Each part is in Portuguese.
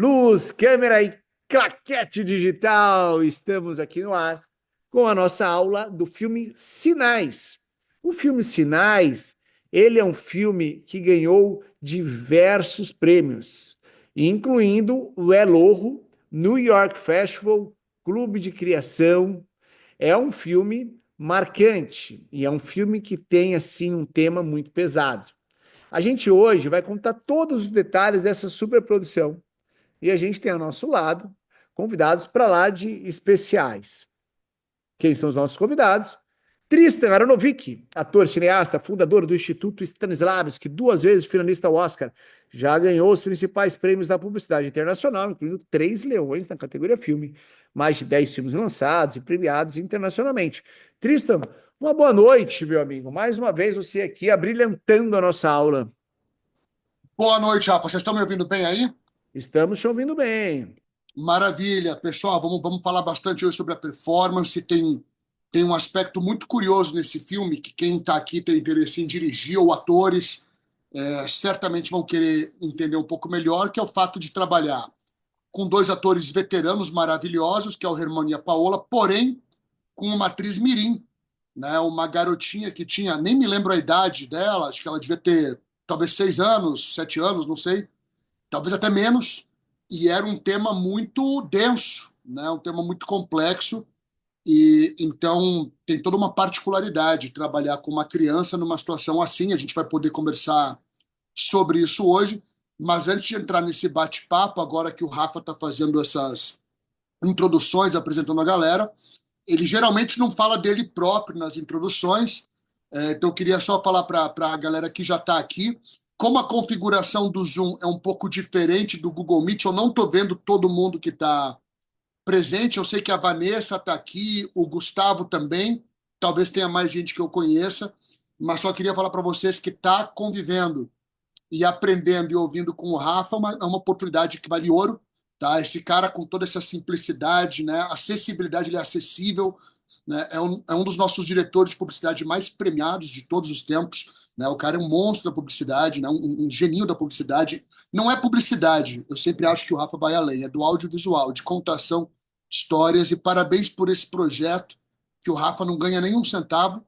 Luz, câmera e claquete digital. Estamos aqui no ar com a nossa aula do filme Sinais. O filme Sinais, ele é um filme que ganhou diversos prêmios, incluindo o El Ojo, New York Festival, Clube de Criação. É um filme marcante e é um filme que tem assim um tema muito pesado. A gente hoje vai contar todos os detalhes dessa superprodução e a gente tem ao nosso lado convidados para lá de especiais. Quem são os nossos convidados? Tristan Aronovic, ator, cineasta, fundador do Instituto Stanislavski, 2 vezes finalista ao Oscar, já ganhou os principais prêmios da publicidade internacional, incluindo 3 leões na categoria filme, mais de 10 filmes lançados e premiados internacionalmente. Tristan, uma boa noite, meu amigo. Mais uma vez você aqui abrilhantando a nossa aula. Boa noite, Rafa. Vocês estão me ouvindo bem aí? Estamos te ouvindo bem. Maravilha. Pessoal, vamos falar bastante hoje sobre a performance. Tem um aspecto muito curioso nesse filme, que quem está aqui tem interesse em dirigir ou atores certamente vão querer entender um pouco melhor, que é o fato de trabalhar com 2 atores veteranos maravilhosos, que é o Hermano e a Paola, porém com uma atriz mirim, né? Uma garotinha que tinha, nem me lembro a idade dela, acho que ela devia ter talvez 6 anos, 7 anos, não sei, talvez até menos, e era um tema muito denso, né? Um tema muito complexo, e então tem toda uma particularidade trabalhar com uma criança numa situação assim. A gente vai poder conversar sobre isso hoje, mas antes de entrar nesse bate-papo, agora que o Rafa está fazendo essas introduções, apresentando a galera, ele geralmente não fala dele próprio nas introduções, então eu queria só falar para a galera que já está aqui, como a configuração do Zoom é um pouco diferente do Google Meet, eu não estou vendo todo mundo que está presente. Eu sei que a Vanessa está aqui, o Gustavo também, talvez tenha mais gente que eu conheça, mas só queria falar para vocês que está convivendo e aprendendo e ouvindo com o Rafa é uma oportunidade que vale ouro. Tá? Esse cara com toda essa simplicidade, né? Acessibilidade, ele é acessível, né? É um dos nossos diretores de publicidade mais premiados de todos os tempos. Né? O cara é um monstro da publicidade, né? Um geninho da publicidade. Não é publicidade, eu sempre acho que o Rafa vai além, é do audiovisual, de contação, histórias, e parabéns por esse projeto, que o Rafa não ganha nenhum centavo,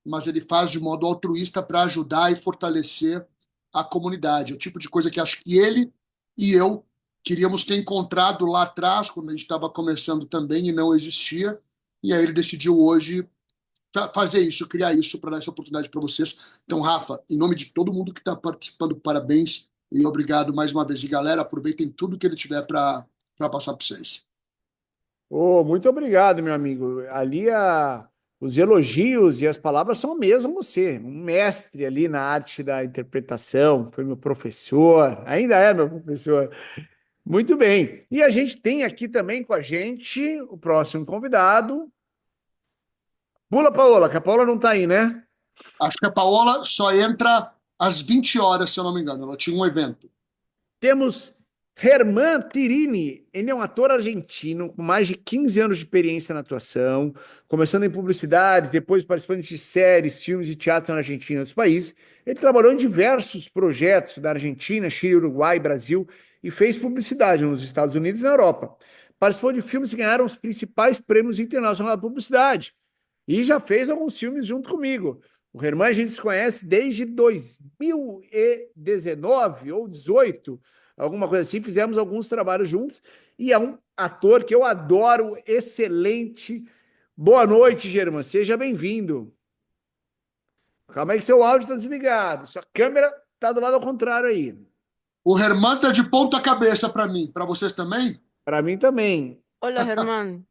mas ele faz de modo altruísta para ajudar e fortalecer a comunidade. É o tipo de coisa que acho que ele e eu queríamos ter encontrado lá atrás, quando a gente estava começando também e não existia, e aí ele decidiu hoje fazer isso, criar isso para dar essa oportunidade para vocês. Então, Rafa, em nome de todo mundo que está participando, parabéns e obrigado mais uma vez. E galera, aproveitem tudo que ele tiver para passar para vocês. Oh, muito obrigado, meu amigo. Os elogios e as palavras são mesmo você, um mestre ali na arte da interpretação, foi meu professor, ainda é meu professor. Muito bem. E a gente tem aqui também com a gente o próximo convidado. Pula, Paola, que a Paola não está aí, né? Acho que a Paola só entra às 20 horas, se eu não me engano. Ela tinha um evento. Temos Herman Tirini. Ele é um ator argentino com mais de 15 anos de experiência na atuação, começando em publicidade, depois participando de séries, filmes e teatro na Argentina e outros países. Ele trabalhou em diversos projetos da Argentina, Chile, Uruguai, Brasil e fez publicidade nos Estados Unidos e na Europa. Participou de filmes que ganharam os principais prêmios internacionais da publicidade e já fez alguns filmes junto comigo. O Herman a gente se conhece desde 2019 ou 18, alguma coisa assim. Fizemos alguns trabalhos juntos e é um ator que eu adoro, excelente. Boa noite, German. Seja bem-vindo. Calma aí que seu áudio está desligado. Sua câmera está do lado ao contrário aí. O Herman tá de ponta cabeça para mim. Para vocês também? Para mim também. Hola Germán,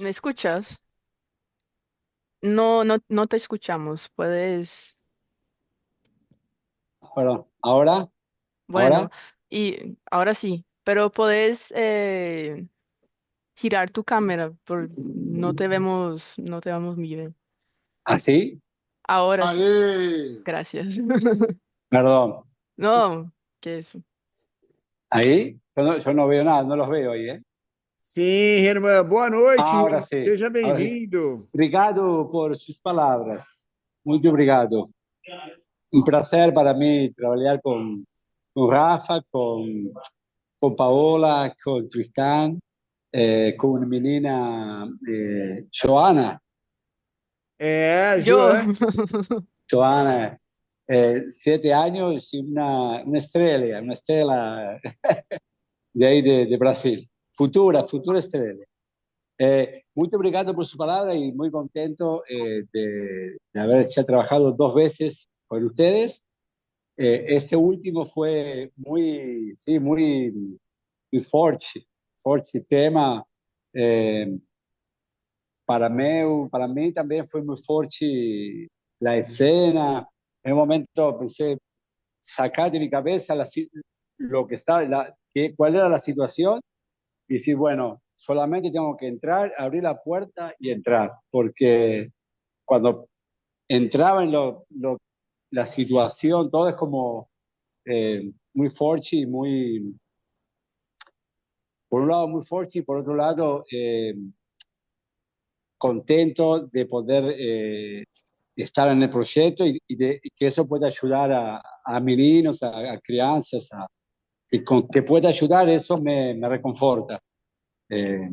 ¿me escuchas? No, no, no te escuchamos. Puedes, Perdón, ¿ahora? bueno, ¿Ahora? y ahora sí, pero puedes girar tu cámara, no te vemos bien. ¿Así? Ahora sí, Aê! gracias. Perdón. No, ¿qué eso? ¿Ahí? Yo no veo nada, no los veo ahí, ¿eh? Sim, Herman. Boa noite, Ahora Herman. sí. Seja Ahora sí. bem-vindo. Obrigado por sus palabras. Muy obrigado. Un placer para mí trabajar con Rafa, con Paola, con Tristán, con una menina, Joana. Yo, Joana, 7 años y una estrella de ahí de Brasil. Futura estrella. Muy obrigado por su palabra y muy contento de haber ya trabajado 2 veces con ustedes. Este último fue muy, sí, muy fuerte tema. Eh, para mí también fue muy fuerte la escena. En un momento pensé sacar de mi cabeza lo que estaba, cuál era la situación y decir, bueno, solamente tengo que entrar, abrir la puerta y entrar, porque cuando entraba en la situación, todo es como muy fuerte y muy, por un lado muy fuerte y por otro lado contento de poder estar en el proyecto y que eso pueda ayudar a meninos, a crianças, que pueda ayudar, eso me reconforta. Eh,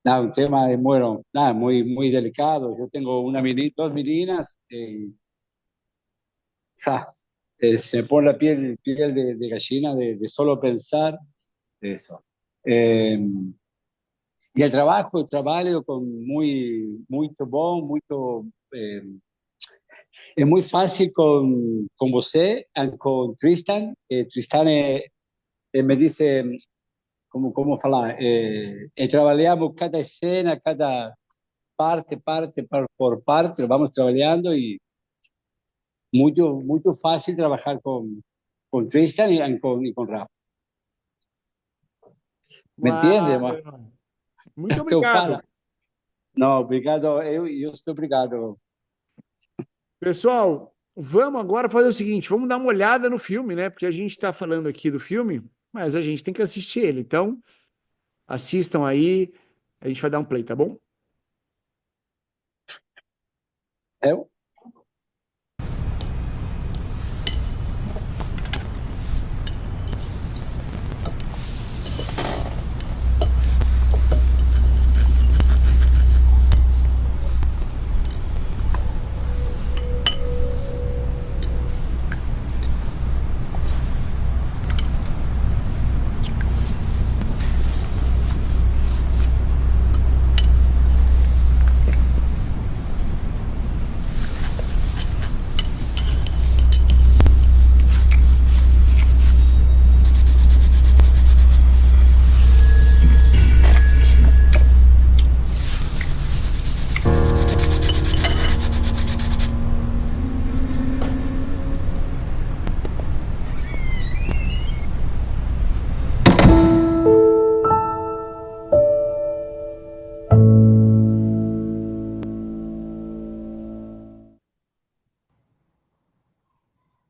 Nada, un tema de bueno, nada, muy delicado. Yo tengo dos meninas, se me pone la piel de gallina de solo pensar eso. Eh, y el trabajo con muy bom, eh, es muy fácil con você, con Tristan. Tristan me dice, como falar, trabalhamos cada escena, cada por parte, lo vamos trabajando y muy fácil trabajar con Tristan y con Rafa. ¿Me entiende, Claro, ma? irmão. Muito Que eu obrigado. falo? Não, obrigado, eu estou obrigado. Pessoal, vamos agora fazer o seguinte: vamos dar uma olhada no filme, né? Porque a gente está falando aqui do filme, mas a gente tem que assistir ele. Então, assistam aí, a gente vai dar um play, tá bom? Eu?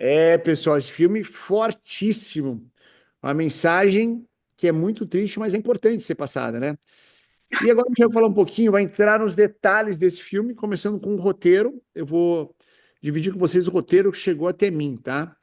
É, pessoal, esse filme fortíssimo. Uma mensagem que é muito triste, mas é importante ser passada, né? E agora a gente vai falar um pouquinho, vai entrar nos detalhes desse filme, começando com o roteiro. Eu vou dividir com vocês o roteiro que chegou até mim, tá?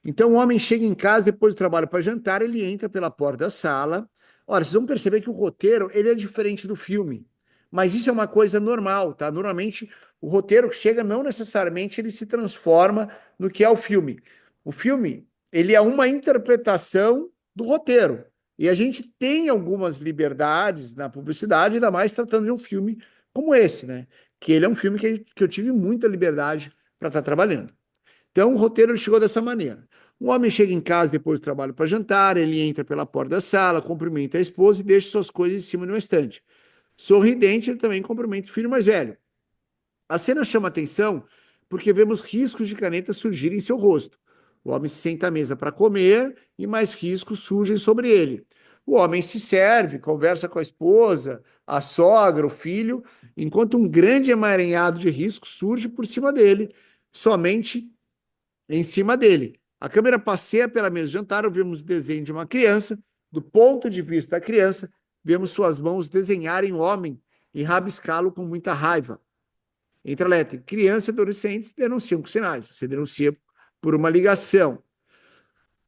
Então, o homem chega em casa depois do trabalho para jantar, ele entra pela porta da sala. Olha, vocês vão perceber que o roteiro, ele é diferente do filme. Mas isso é uma coisa normal, tá? Normalmente, o roteiro que chega, não necessariamente ele se transforma no que é o filme. O filme, ele é uma interpretação do roteiro. E a gente tem algumas liberdades na publicidade, ainda mais tratando de um filme como esse, né? Que ele é um filme que eu tive muita liberdade para estar trabalhando. Então, o roteiro chegou dessa maneira. Um homem chega em casa depois do trabalho para jantar, ele entra pela porta da sala, cumprimenta a esposa e deixa suas coisas em cima de uma estante. Sorridente, ele também cumprimenta o filho mais velho. A cena chama atenção porque vemos riscos de caneta surgirem em seu rosto. O homem se senta à mesa para comer e mais riscos surgem sobre ele. O homem se serve, conversa com a esposa, a sogra, o filho, enquanto um grande emaranhado de riscos surge por cima dele, somente em cima dele. A câmera passeia pela mesa de jantar, vemos o desenho de uma criança. Do ponto de vista da criança, vemos suas mãos desenharem o homem e rabiscá-lo com muita raiva. Entre a letra criança e adolescentes denunciam com sinais. Você denuncia por uma ligação.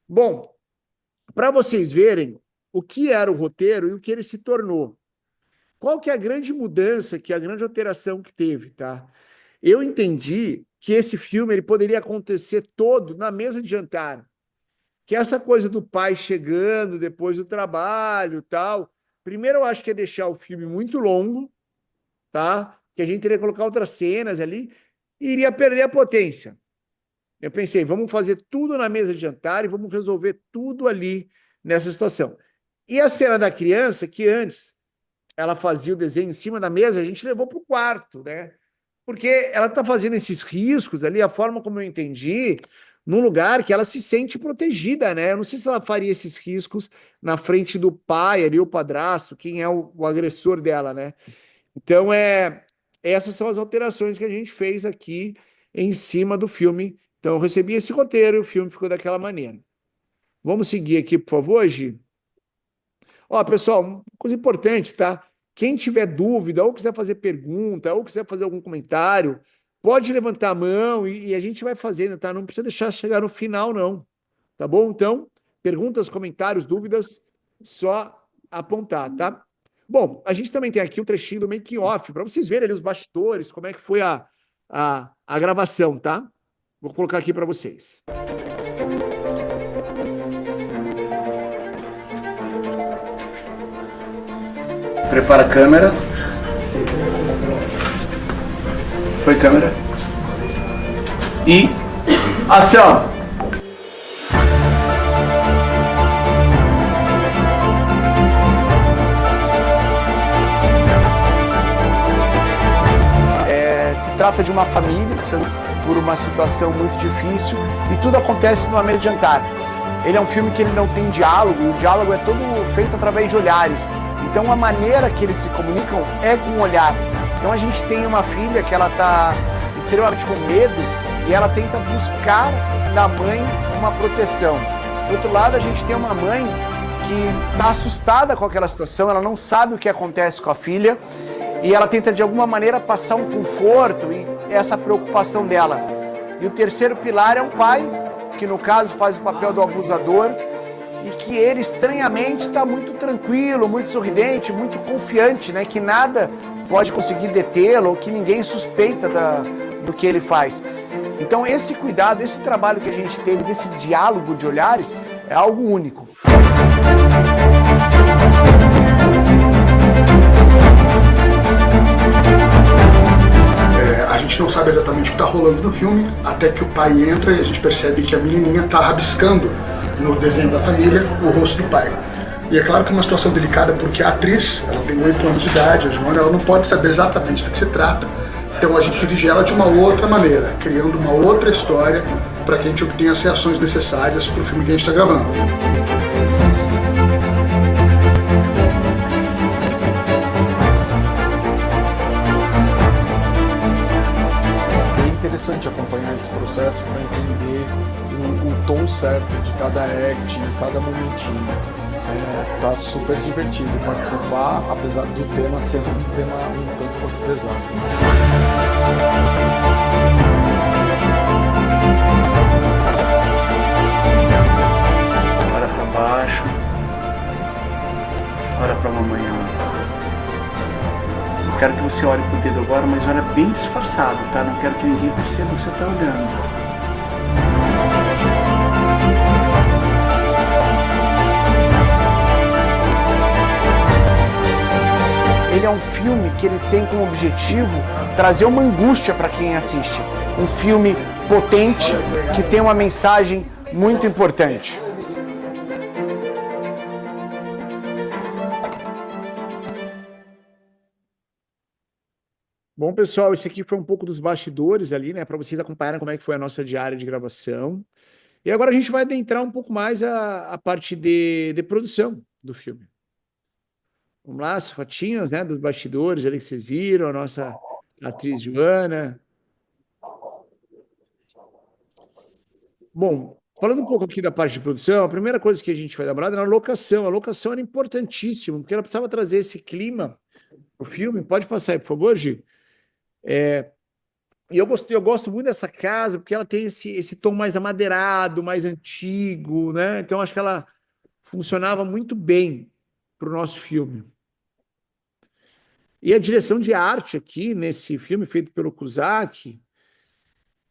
Bom, para vocês verem o que era o roteiro e o que ele se tornou. Qual que é a grande mudança, que é a grande alteração que teve, tá? Eu entendi que esse filme ele poderia acontecer todo na mesa de jantar, que essa coisa do pai chegando depois do trabalho, tal. Primeiro, eu acho que é deixar o filme muito longo, tá? Que a gente teria que colocar outras cenas ali e iria perder a potência. Eu pensei, vamos fazer tudo na mesa de jantar e vamos resolver tudo ali nessa situação. E a cena da criança, que antes ela fazia o desenho em cima da mesa, a gente levou para o quarto, né? Porque ela está fazendo esses riscos ali, a forma como eu entendi, num lugar que ela se sente protegida, né? Eu não sei se ela faria esses riscos na frente do pai ali, o padrasto, quem é o agressor dela, né? Então, essas são as alterações que a gente fez aqui em cima do filme. Então, eu recebi esse roteiro e o filme ficou daquela maneira. Vamos seguir aqui, por favor, Gi? Ó, pessoal, uma coisa importante, tá? Quem tiver dúvida, ou quiser fazer pergunta, ou quiser fazer algum comentário, pode levantar a mão e a gente vai fazendo, tá? Não precisa deixar chegar no final, não. Tá bom? Então, perguntas, comentários, dúvidas, só apontar, tá? Bom, a gente também tem aqui um trechinho do making off, para vocês verem ali os bastidores, como é que foi a gravação, tá? Vou colocar aqui para vocês. Prepara a câmera. Foi câmera. E ação! Se trata de uma família passando por uma situação muito difícil e tudo acontece numa mesa de jantar. Ele é um filme que ele não tem diálogo, e o diálogo é todo feito através de olhares. Então a maneira que eles se comunicam é com o olhar. Então a gente tem uma filha que ela está extremamente com medo e ela tenta buscar da mãe uma proteção. Do outro lado a gente tem uma mãe que está assustada com aquela situação, ela não sabe o que acontece com a filha e ela tenta de alguma maneira passar um conforto e essa preocupação dela. E o terceiro pilar é o pai, que no caso faz o papel do abusador, e que ele estranhamente está muito tranquilo, muito sorridente, muito confiante, né? Que nada pode conseguir detê-lo, ou que ninguém suspeita do que ele faz. Então esse cuidado, esse trabalho que a gente teve desse diálogo de olhares é algo único. A gente não sabe exatamente o que está rolando no filme, até que o pai entra e a gente percebe que a menininha está rabiscando no desenho da família o rosto do pai. E é claro que é uma situação delicada porque a atriz, ela tem 8 anos de idade, a Joana, ela não pode saber exatamente do que se trata. Então a gente dirige ela de uma outra maneira, criando uma outra história para que a gente obtenha as reações necessárias para o filme que a gente está gravando. Interessante acompanhar esse processo para entender o tom certo de cada act, cada momentinho. Tá super divertido participar, apesar do tema ser um tema um tanto quanto pesado. Olha para baixo, olha para a mamãe. Eu quero que você olhe pro dedo agora, mas olha bem disfarçado, tá? Não quero que ninguém perceba que você tá olhando. Ele é um filme que ele tem como objetivo trazer uma angústia para quem assiste. Um filme potente, que tem uma mensagem muito importante. Bom, pessoal, esse aqui foi um pouco dos bastidores ali, né, para vocês acompanharem como é que foi a nossa diária de gravação. E agora a gente vai adentrar um pouco mais a parte de produção do filme. Vamos lá, as fotinhas, né, dos bastidores ali que vocês viram, a nossa atriz Joana. Bom, falando um pouco aqui da parte de produção, a primeira coisa que a gente vai dar uma olhada é na locação. A locação era importantíssima, porque ela precisava trazer esse clima para o filme. Pode passar aí, por favor, Gi? E eu gosto muito dessa casa, porque ela tem esse tom mais amadeirado, mais antigo, né? Então, acho que ela funcionava muito bem para o nosso filme. E a direção de arte aqui, nesse filme feito pelo Cusack,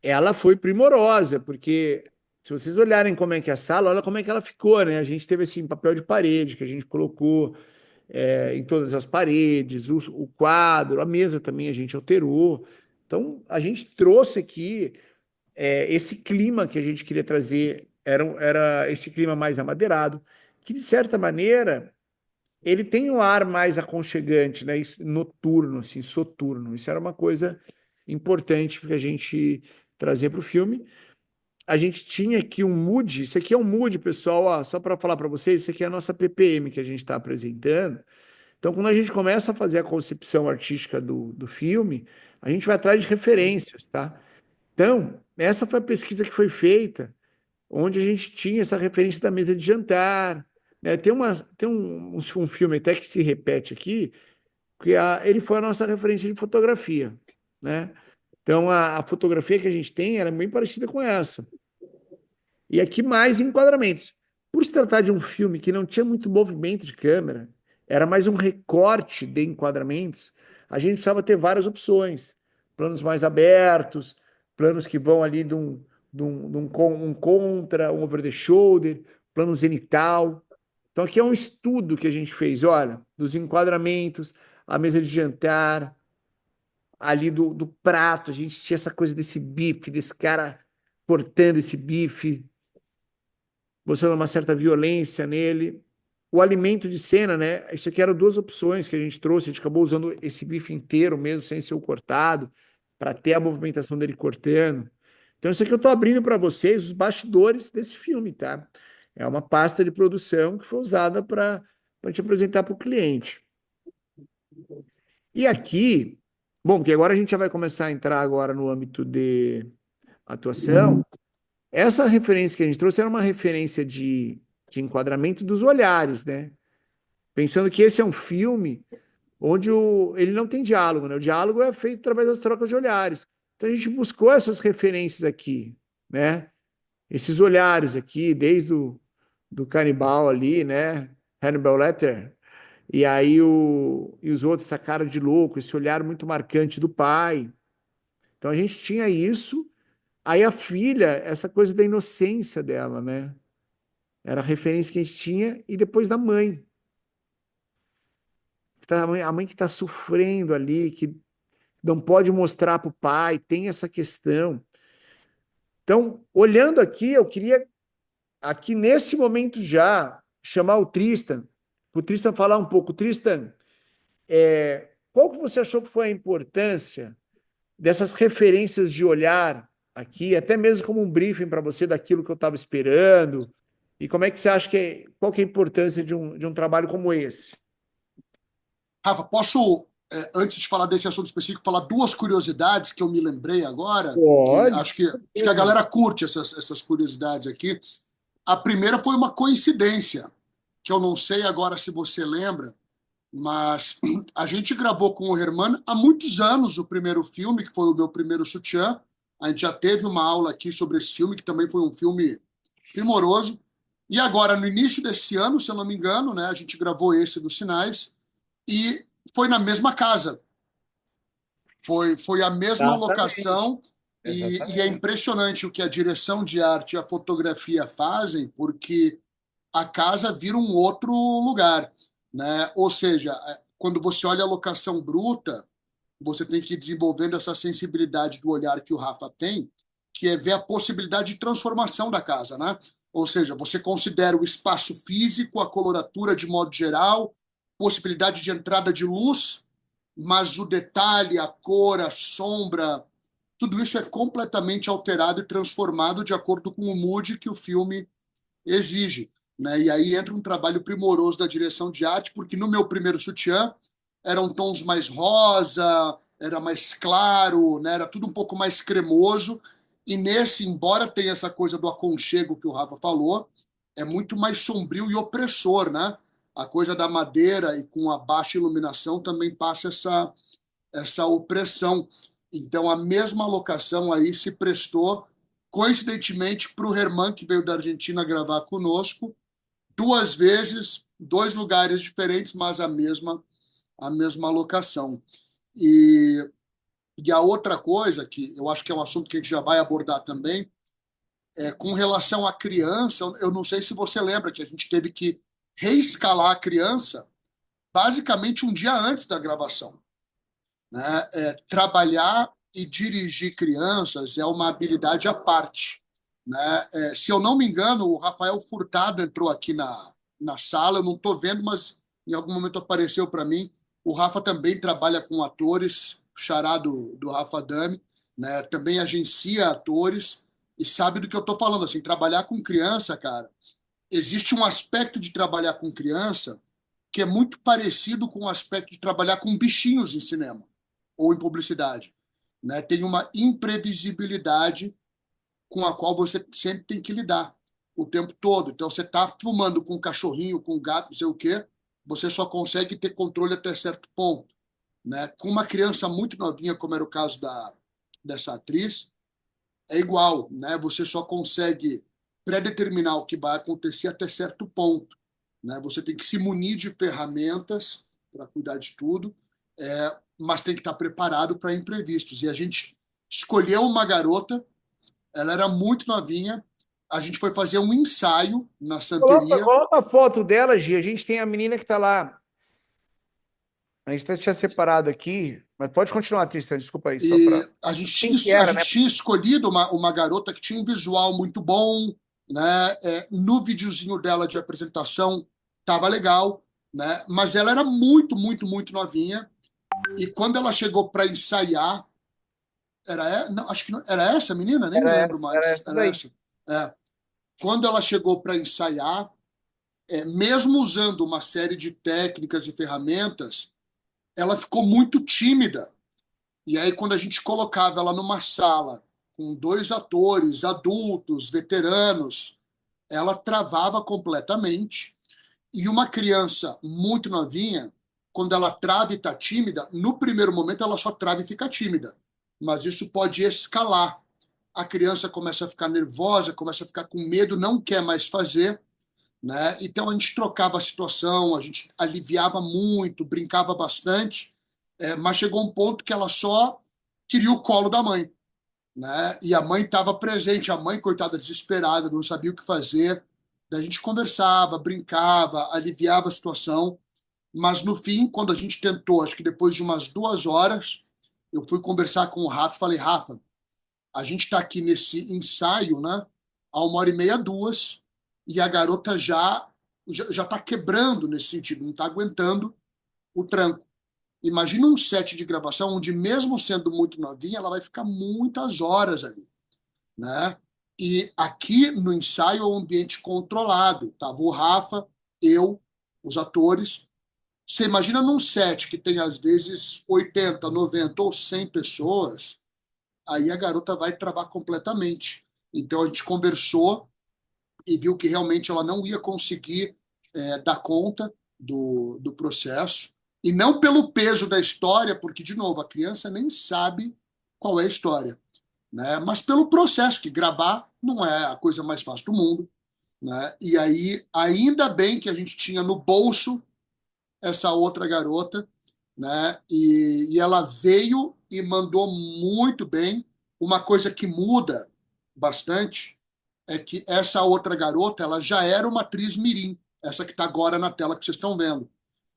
ela foi primorosa, porque se vocês olharem como é que é a sala, olha como é que ela ficou, né? A gente teve assim, papel de parede que a gente colocou em todas as paredes, o quadro, a mesa também a gente alterou. Então, a gente trouxe aqui esse clima que a gente queria trazer, era esse clima mais amadeirado, que de certa maneira ele tem um ar mais aconchegante, né? Noturno, assim, soturno. Isso era uma coisa importante para a gente trazer para o filme. A gente tinha aqui um mood, isso aqui é um mood, pessoal, ó, só para falar para vocês, isso aqui é a nossa PPM que a gente está apresentando. Então, quando a gente começa a fazer a concepção artística do filme, a gente vai atrás de referências, tá? Então, essa foi a pesquisa que foi feita, onde a gente tinha essa referência da mesa de jantar, né? Tem um filme até que se repete aqui, que ele foi a nossa referência de fotografia, né? Então, a fotografia que a gente tem ela é bem parecida com essa. E aqui mais enquadramentos. Por se tratar de um filme que não tinha muito movimento de câmera, era mais um recorte de enquadramentos, a gente precisava ter várias opções. Planos mais abertos, planos que vão ali um contra, um over the shoulder, plano zenital. Então aqui é um estudo que a gente fez, olha, dos enquadramentos, a mesa de jantar, ali do prato, a gente tinha essa coisa desse bife, desse cara cortando esse bife, mostrando uma certa violência nele. O alimento de cena, né? Isso aqui eram duas opções que a gente trouxe. A gente acabou usando esse bife inteiro mesmo, sem ser o cortado, para ter a movimentação dele cortando. Então, isso aqui eu estou abrindo para vocês os bastidores desse filme, tá? É uma pasta de produção que foi usada para te apresentar para o cliente. E aqui, bom, que agora a gente já vai começar a entrar agora no âmbito de atuação. Essa referência que a gente trouxe era uma referência de enquadramento dos olhares, né? Pensando que esse é um filme onde ele não tem diálogo, né? O diálogo é feito através das trocas de olhares. Então a gente buscou essas referências aqui, né? Esses olhares aqui, desde do canibal ali, né? Hannibal Lecter, e aí e os outros, essa cara de louco, esse olhar muito marcante do pai. Então a gente tinha isso. Aí a filha, essa coisa da inocência dela, né? Era a referência que a gente tinha, e depois da mãe. A mãe que está sofrendo ali, que não pode mostrar para o pai, tem essa questão. Então, olhando aqui, eu queria, aqui nesse momento já, chamar o Tristan, para o Tristan falar um pouco. Tristan, qual que você achou que foi a importância dessas referências de olhar aqui, até mesmo como um briefing para você daquilo que eu estava esperando? E como é que você acha qual que é a importância de um trabalho como esse? Rafa, posso, antes de falar desse assunto específico, falar duas curiosidades que eu me lembrei agora? Pode. Acho que a galera curte essas curiosidades aqui. A primeira foi uma coincidência, que eu não sei agora se você lembra, mas a gente gravou com o Herman há muitos anos o primeiro filme, que foi o meu primeiro sutiã. A gente já teve uma aula aqui sobre esse filme, que também foi um filme primoroso. E agora, no início desse ano, se eu não me engano, né, a gente gravou esse dos Sinais, e foi na mesma casa. Foi a mesma locação, e é impressionante o que a direção de arte e a fotografia fazem, porque a casa vira um outro lugar, né? Ou seja, quando você olha a locação bruta, você tem que ir desenvolvendo essa sensibilidade do olhar que o Rafa tem, que é ver a possibilidade de transformação da casa, né? Ou seja, você considera o espaço físico, a coloratura de modo geral, possibilidade de entrada de luz, mas o detalhe, a cor, a sombra, tudo isso é completamente alterado e transformado de acordo com o mood que o filme exige, né? E aí entra um trabalho primoroso da direção de arte, porque no meu primeiro sutiã eram tons mais rosa, era mais claro, né? Era tudo um pouco mais cremoso, e nesse, embora tenha essa coisa do aconchego que o Rafa falou, é muito mais sombrio e opressor, né? A coisa da madeira e com a baixa iluminação também passa essa opressão. Então a mesma locação aí se prestou coincidentemente para o Herman, que veio da Argentina gravar conosco, 2 vezes, 2 lugares diferentes, mas a mesma locação. E, e a outra coisa, que eu acho que é um assunto que a gente já vai abordar também, é com relação à criança, eu não sei se você lembra que a gente teve que reescalar a criança basicamente um dia antes da gravação, né? Trabalhar e dirigir crianças é uma habilidade à parte, né? Se eu não me engano, o Rafael Furtado entrou aqui na sala, eu não estou vendo, mas em algum momento apareceu para mim. O Rafa também trabalha com atores, xará do Rafa Dami, né? Também agencia atores e sabe do que eu estou falando. Assim, trabalhar com criança, cara, existe um aspecto de trabalhar com criança que é muito parecido com o aspecto de trabalhar com bichinhos em cinema ou em publicidade, né? Tem uma imprevisibilidade com a qual você sempre tem que lidar o tempo todo. Então, você está filmando com um cachorrinho, com um gato, não sei o quê, você só consegue ter controle até certo ponto, né? Com uma criança muito novinha, como era o caso dessa atriz, é igual, né? Você só consegue predeterminar o que vai acontecer até certo ponto, né? Você tem que se munir de ferramentas para cuidar de tudo, mas tem que estar preparado para imprevistos. E a gente escolheu uma garota, ela era muito novinha, a gente foi fazer um ensaio na Santeria Coloca a foto dela, Gi. A gente tem a menina que tá lá. A gente até tinha separado aqui, mas pode continuar, Tristan, desculpa aí, só e para. a gente Quem que tinha, a era, né? gente tinha escolhido uma garota que tinha um visual muito bom, né? No videozinho dela de apresentação estava legal, né? Mas ela era muito, muito, muito novinha. E quando ela chegou para ensaiar, não, acho que não, era essa menina, nem me lembro Era mais. essa Era daí. essa. É. Quando ela chegou para ensaiar, mesmo usando uma série de técnicas e ferramentas, ela ficou muito tímida. E aí, quando a gente colocava ela numa sala com 2 atores adultos, veteranos, ela travava completamente. E uma criança muito novinha, quando ela trava e está tímida, no primeiro momento ela só trava e fica tímida. Mas isso pode escalar. A criança começa a ficar nervosa, começa a ficar com medo, não quer mais fazer, né? Então a gente trocava a situação, a gente aliviava muito, brincava bastante, mas chegou um ponto que ela só queria o colo da mãe, né? E a mãe estava presente, a mãe, coitada, desesperada, não sabia o que fazer. Daí a gente conversava, brincava, aliviava a situação, mas no fim, quando a gente tentou, acho que depois de umas 2 horas, eu fui conversar com o Rafa e falei, Rafa, a gente está aqui nesse ensaio, né? Há 1h30, 2, e a garota já está quebrando nesse sentido, não está aguentando o tranco. Imagina um set de gravação onde, mesmo sendo muito novinha, ela vai ficar muitas horas ali, né? E aqui no ensaio é um ambiente controlado. Tava o Rafa, eu, os atores. Você imagina num set que tem às vezes 80, 90 ou 100 pessoas, aí a garota vai travar completamente. Então a gente conversou e viu que realmente ela não ia conseguir dar conta do processo. E não pelo peso da história, porque, de novo, a criança nem sabe qual é a história, né? Mas pelo processo, que gravar não é a coisa mais fácil do mundo, né? E aí, ainda bem que a gente tinha no bolso essa outra garota, né? E ela veio e mandou muito bem. Uma coisa que muda bastante é que essa outra garota, ela já era uma atriz mirim, essa que está agora na tela que vocês estão vendo.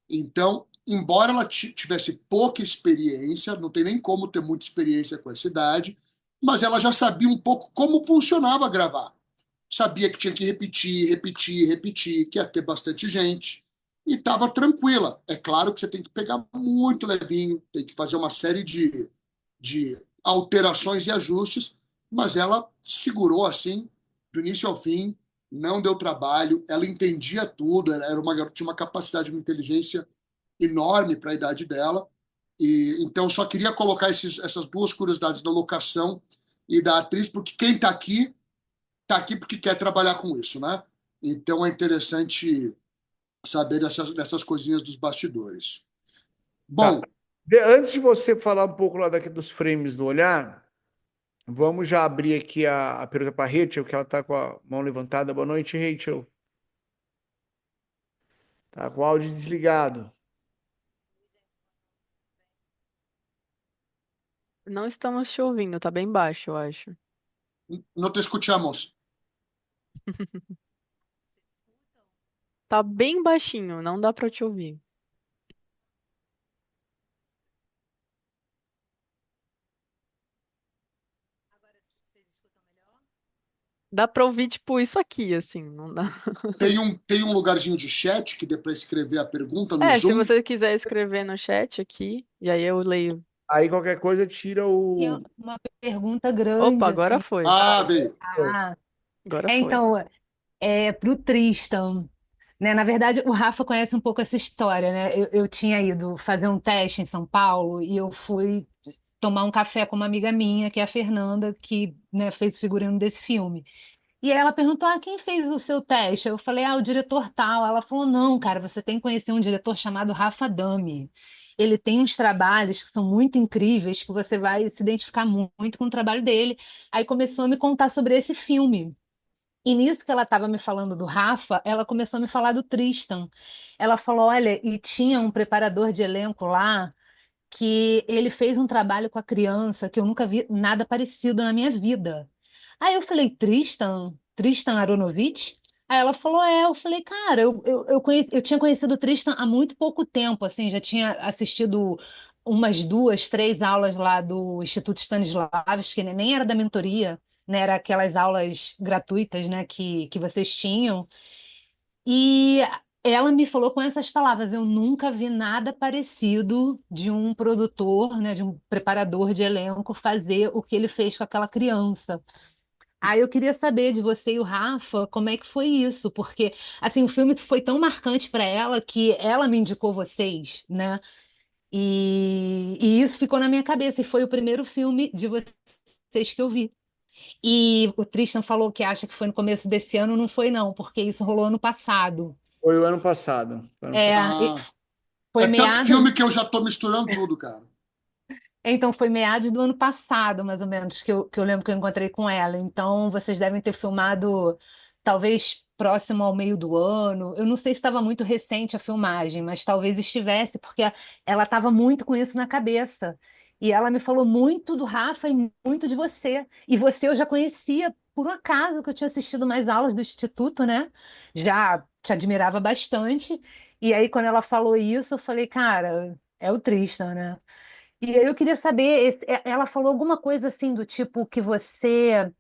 Então, embora ela tivesse pouca experiência, não tem nem como ter muita experiência com essa idade, mas ela já sabia um pouco como funcionava gravar. Sabia que tinha que repetir, repetir, repetir, que ia ter bastante gente, e estava tranquila. É claro que você tem que pegar muito levinho, tem que fazer uma série de alterações e ajustes, mas ela segurou assim, do início ao fim, não deu trabalho, ela entendia tudo, era uma garota, tinha uma capacidade, uma inteligência enorme para a idade dela. E então só queria colocar essas 2 curiosidades da locação e da atriz, porque quem está aqui porque quer trabalhar com isso, né? Então é interessante saber dessas coisinhas dos bastidores. Tá. Bom, Antes de você falar um pouco lá daqui dos frames do olhar, vamos já abrir aqui a pergunta para a Rachel, que ela está com a mão levantada. Boa noite, Rachel. Tá com o áudio desligado. Não estamos te ouvindo, tá bem baixo, eu acho. Não te escuchamos. Tá bem baixinho, não dá pra te ouvir. Dá pra ouvir, tipo, isso aqui, assim, não dá. Tem um lugarzinho de chat que dê para escrever a pergunta no É, se Zoom? você quiser escrever no chat aqui, e aí eu leio. Aí qualquer coisa tira Tinha o. uma pergunta Opa, grande, agora assim. foi. Ah, veio. Ah, Agora foi. pro Tristan, né? Na verdade, o Rafa conhece um pouco essa história, né? Eu tinha ido fazer um teste em São Paulo e eu fui tomar um café com uma amiga minha, que é a Fernanda, que, né, fez figurino desse filme. E aí ela perguntou: quem fez o seu teste? Eu falei: o diretor tal. Ela falou: não, cara, você tem que conhecer um diretor chamado Rafa Dami. Ele tem uns trabalhos que são muito incríveis, que você vai se identificar muito com o trabalho dele. Aí começou a me contar sobre esse filme. E nisso que ela estava me falando do Rafa, ela começou a me falar do Tristan. Ela falou: olha, e tinha um preparador de elenco lá que ele fez um trabalho com a criança que eu nunca vi nada parecido na minha vida. Aí eu falei: Tristan Aronovich? Aí ela falou: eu falei: cara, eu tinha conhecido o Tristan há muito pouco tempo, assim, já tinha assistido umas duas, três aulas lá do Instituto Stanislavski, né? Nem era da mentoria, né? Era aquelas aulas gratuitas, né, que vocês tinham. E ela me falou com essas palavras: eu nunca vi nada parecido de um produtor, né, de um preparador de elenco fazer o que ele fez com aquela criança. Aí eu queria saber de você e o Rafa como é que foi isso, porque assim o filme foi tão marcante para ela que ela me indicou vocês, né? E isso ficou na minha cabeça e foi o primeiro filme de vocês que eu vi. E o Tristan falou que acha que foi no começo desse ano, não foi não, porque isso rolou ano passado. Foi o ano passado. Foi o ano passado. Ah, Foi é tanto meados. filme que eu já estou misturando tudo, cara. Então, foi meados do ano passado, mais ou menos, que eu lembro que eu encontrei com ela. Então, vocês devem ter filmado talvez próximo ao meio do ano. Eu não sei se estava muito recente a filmagem, mas talvez estivesse, porque ela estava muito com isso na cabeça. E ela me falou muito do Rafa e muito de você. E você eu já conhecia, por um acaso, que eu tinha assistido mais aulas do Instituto, né? Já te admirava bastante. E aí, quando ela falou isso, eu falei: cara, é o Tristan, né? E aí eu queria saber, ela falou alguma coisa assim do tipo que você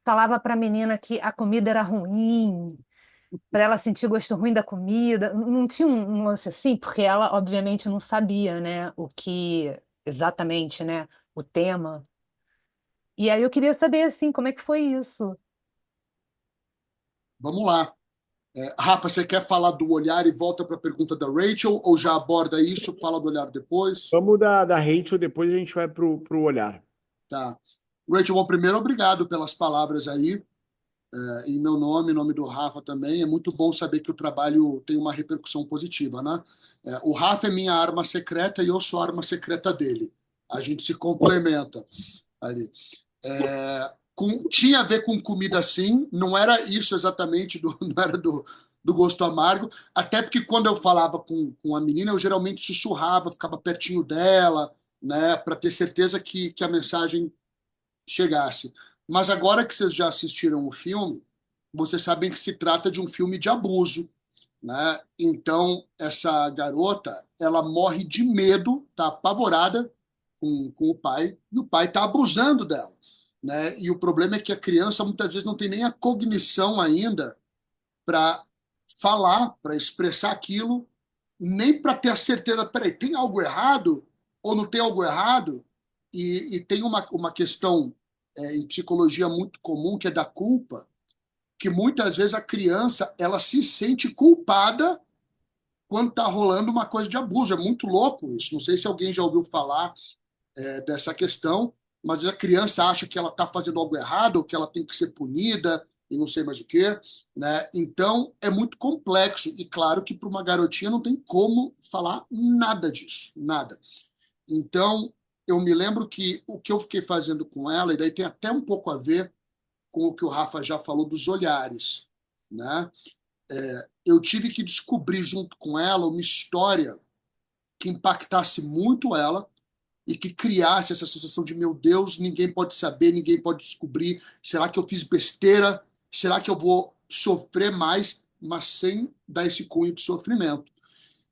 falava para a menina que a comida era ruim, para ela sentir gosto ruim da comida. Não tinha um lance assim, porque ela obviamente não sabia, né, o que exatamente, né, o tema. E aí eu queria saber assim, como é que foi isso? Vamos lá. Rafa, você quer falar do olhar e volta para a pergunta da Rachel, ou já aborda isso, fala do olhar depois? Vamos da Rachel, depois a gente vai pro olhar. Tá. Rachel, bom, primeiro, obrigado pelas palavras aí, em meu nome, em nome do Rafa também. É muito bom saber que o trabalho tem uma repercussão positiva, né? O Rafa é minha arma secreta e eu sou a arma secreta dele. A gente se complementa ali. Tinha a ver com comida sim, não era isso exatamente, não era do gosto amargo, até porque quando eu falava com a menina, eu geralmente sussurrava, ficava pertinho dela, né, para ter certeza que a mensagem chegasse. Mas agora que vocês já assistiram o filme, vocês sabem que se trata de um filme de abuso, né? Então, essa garota, ela morre de medo, tá apavorada com o pai, e o pai está abusando dela, né? E o problema é que a criança muitas vezes não tem nem a cognição ainda para falar, para expressar aquilo, nem para ter a certeza, peraí, tem algo errado ou não tem algo errado? E tem uma questão em psicologia muito comum que é da culpa, que muitas vezes a criança ela se sente culpada quando está rolando uma coisa de abuso. É muito louco isso. Não sei se alguém já ouviu falar dessa questão, mas a criança acha que ela está fazendo algo errado, ou que ela tem que ser punida, e não sei mais o quê, né? Então, é muito complexo. E claro que para uma garotinha não tem como falar nada disso, nada. Então, eu me lembro que o que eu fiquei fazendo com ela, e daí tem até um pouco a ver com o que o Rafa já falou dos olhares, né? eu tive que descobrir junto com ela uma história que impactasse muito ela e que criasse essa sensação de, meu Deus, ninguém pode saber, ninguém pode descobrir. Será que eu fiz besteira? Será que eu vou sofrer mais, mas sem dar esse cunho de sofrimento?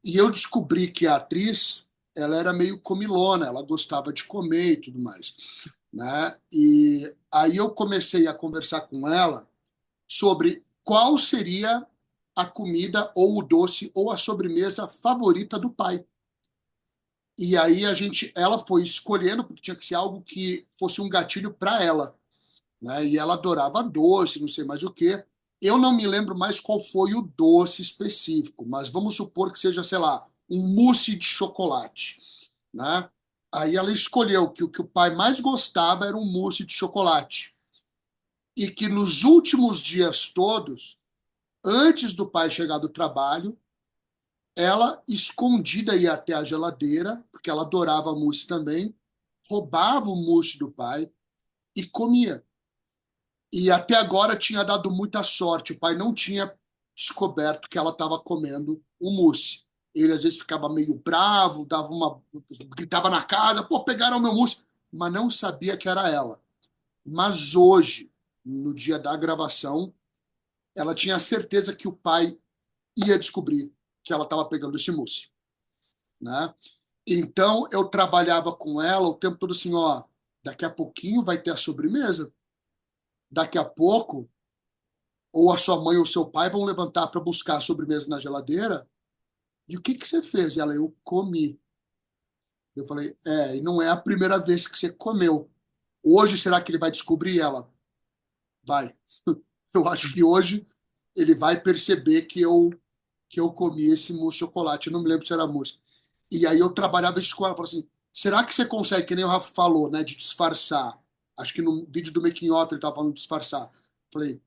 E eu descobri que a atriz, ela era meio comilona, ela gostava de comer e tudo mais, né? E aí eu comecei a conversar com ela sobre qual seria a comida ou o doce ou a sobremesa favorita do pai. E aí ela foi escolhendo, porque tinha que ser algo que fosse um gatilho para ela, né? E ela adorava doce, não sei mais o quê. Eu não me lembro mais qual foi o doce específico, mas vamos supor que seja, sei lá, um mousse de chocolate, né? Aí ela escolheu que o pai mais gostava era um mousse de chocolate. E que nos últimos dias todos, antes do pai chegar do trabalho, ela, escondida, ia até a geladeira, porque ela adorava mousse também, roubava o mousse do pai e comia. E até agora tinha dado muita sorte. O pai não tinha descoberto que ela estava comendo o mousse. Ele às vezes ficava meio bravo, gritava na casa, pô, pegaram meu mousse, mas não sabia que era ela. Mas hoje, no dia da gravação, ela tinha certeza que o pai ia descobrir que ela estava pegando esse mousse, né? Então eu trabalhava com ela o tempo todo assim, ó, daqui a pouquinho vai ter a sobremesa. Daqui a pouco, ou a sua mãe ou seu pai vão levantar para buscar a sobremesa na geladeira. E o que que você fez? E ela, eu comi. Eu falei, e não é a primeira vez que você comeu. Hoje, será que ele vai descobrir? Ela, vai. Eu acho que hoje ele vai perceber que eu comi esse mousse de chocolate. Eu não me lembro se era mousse. E aí eu trabalhava isso com ela. Falei assim, será que você consegue, que nem o Rafa falou, né, de disfarçar? Acho que no vídeo do making off ele estava falando de disfarçar. Falei,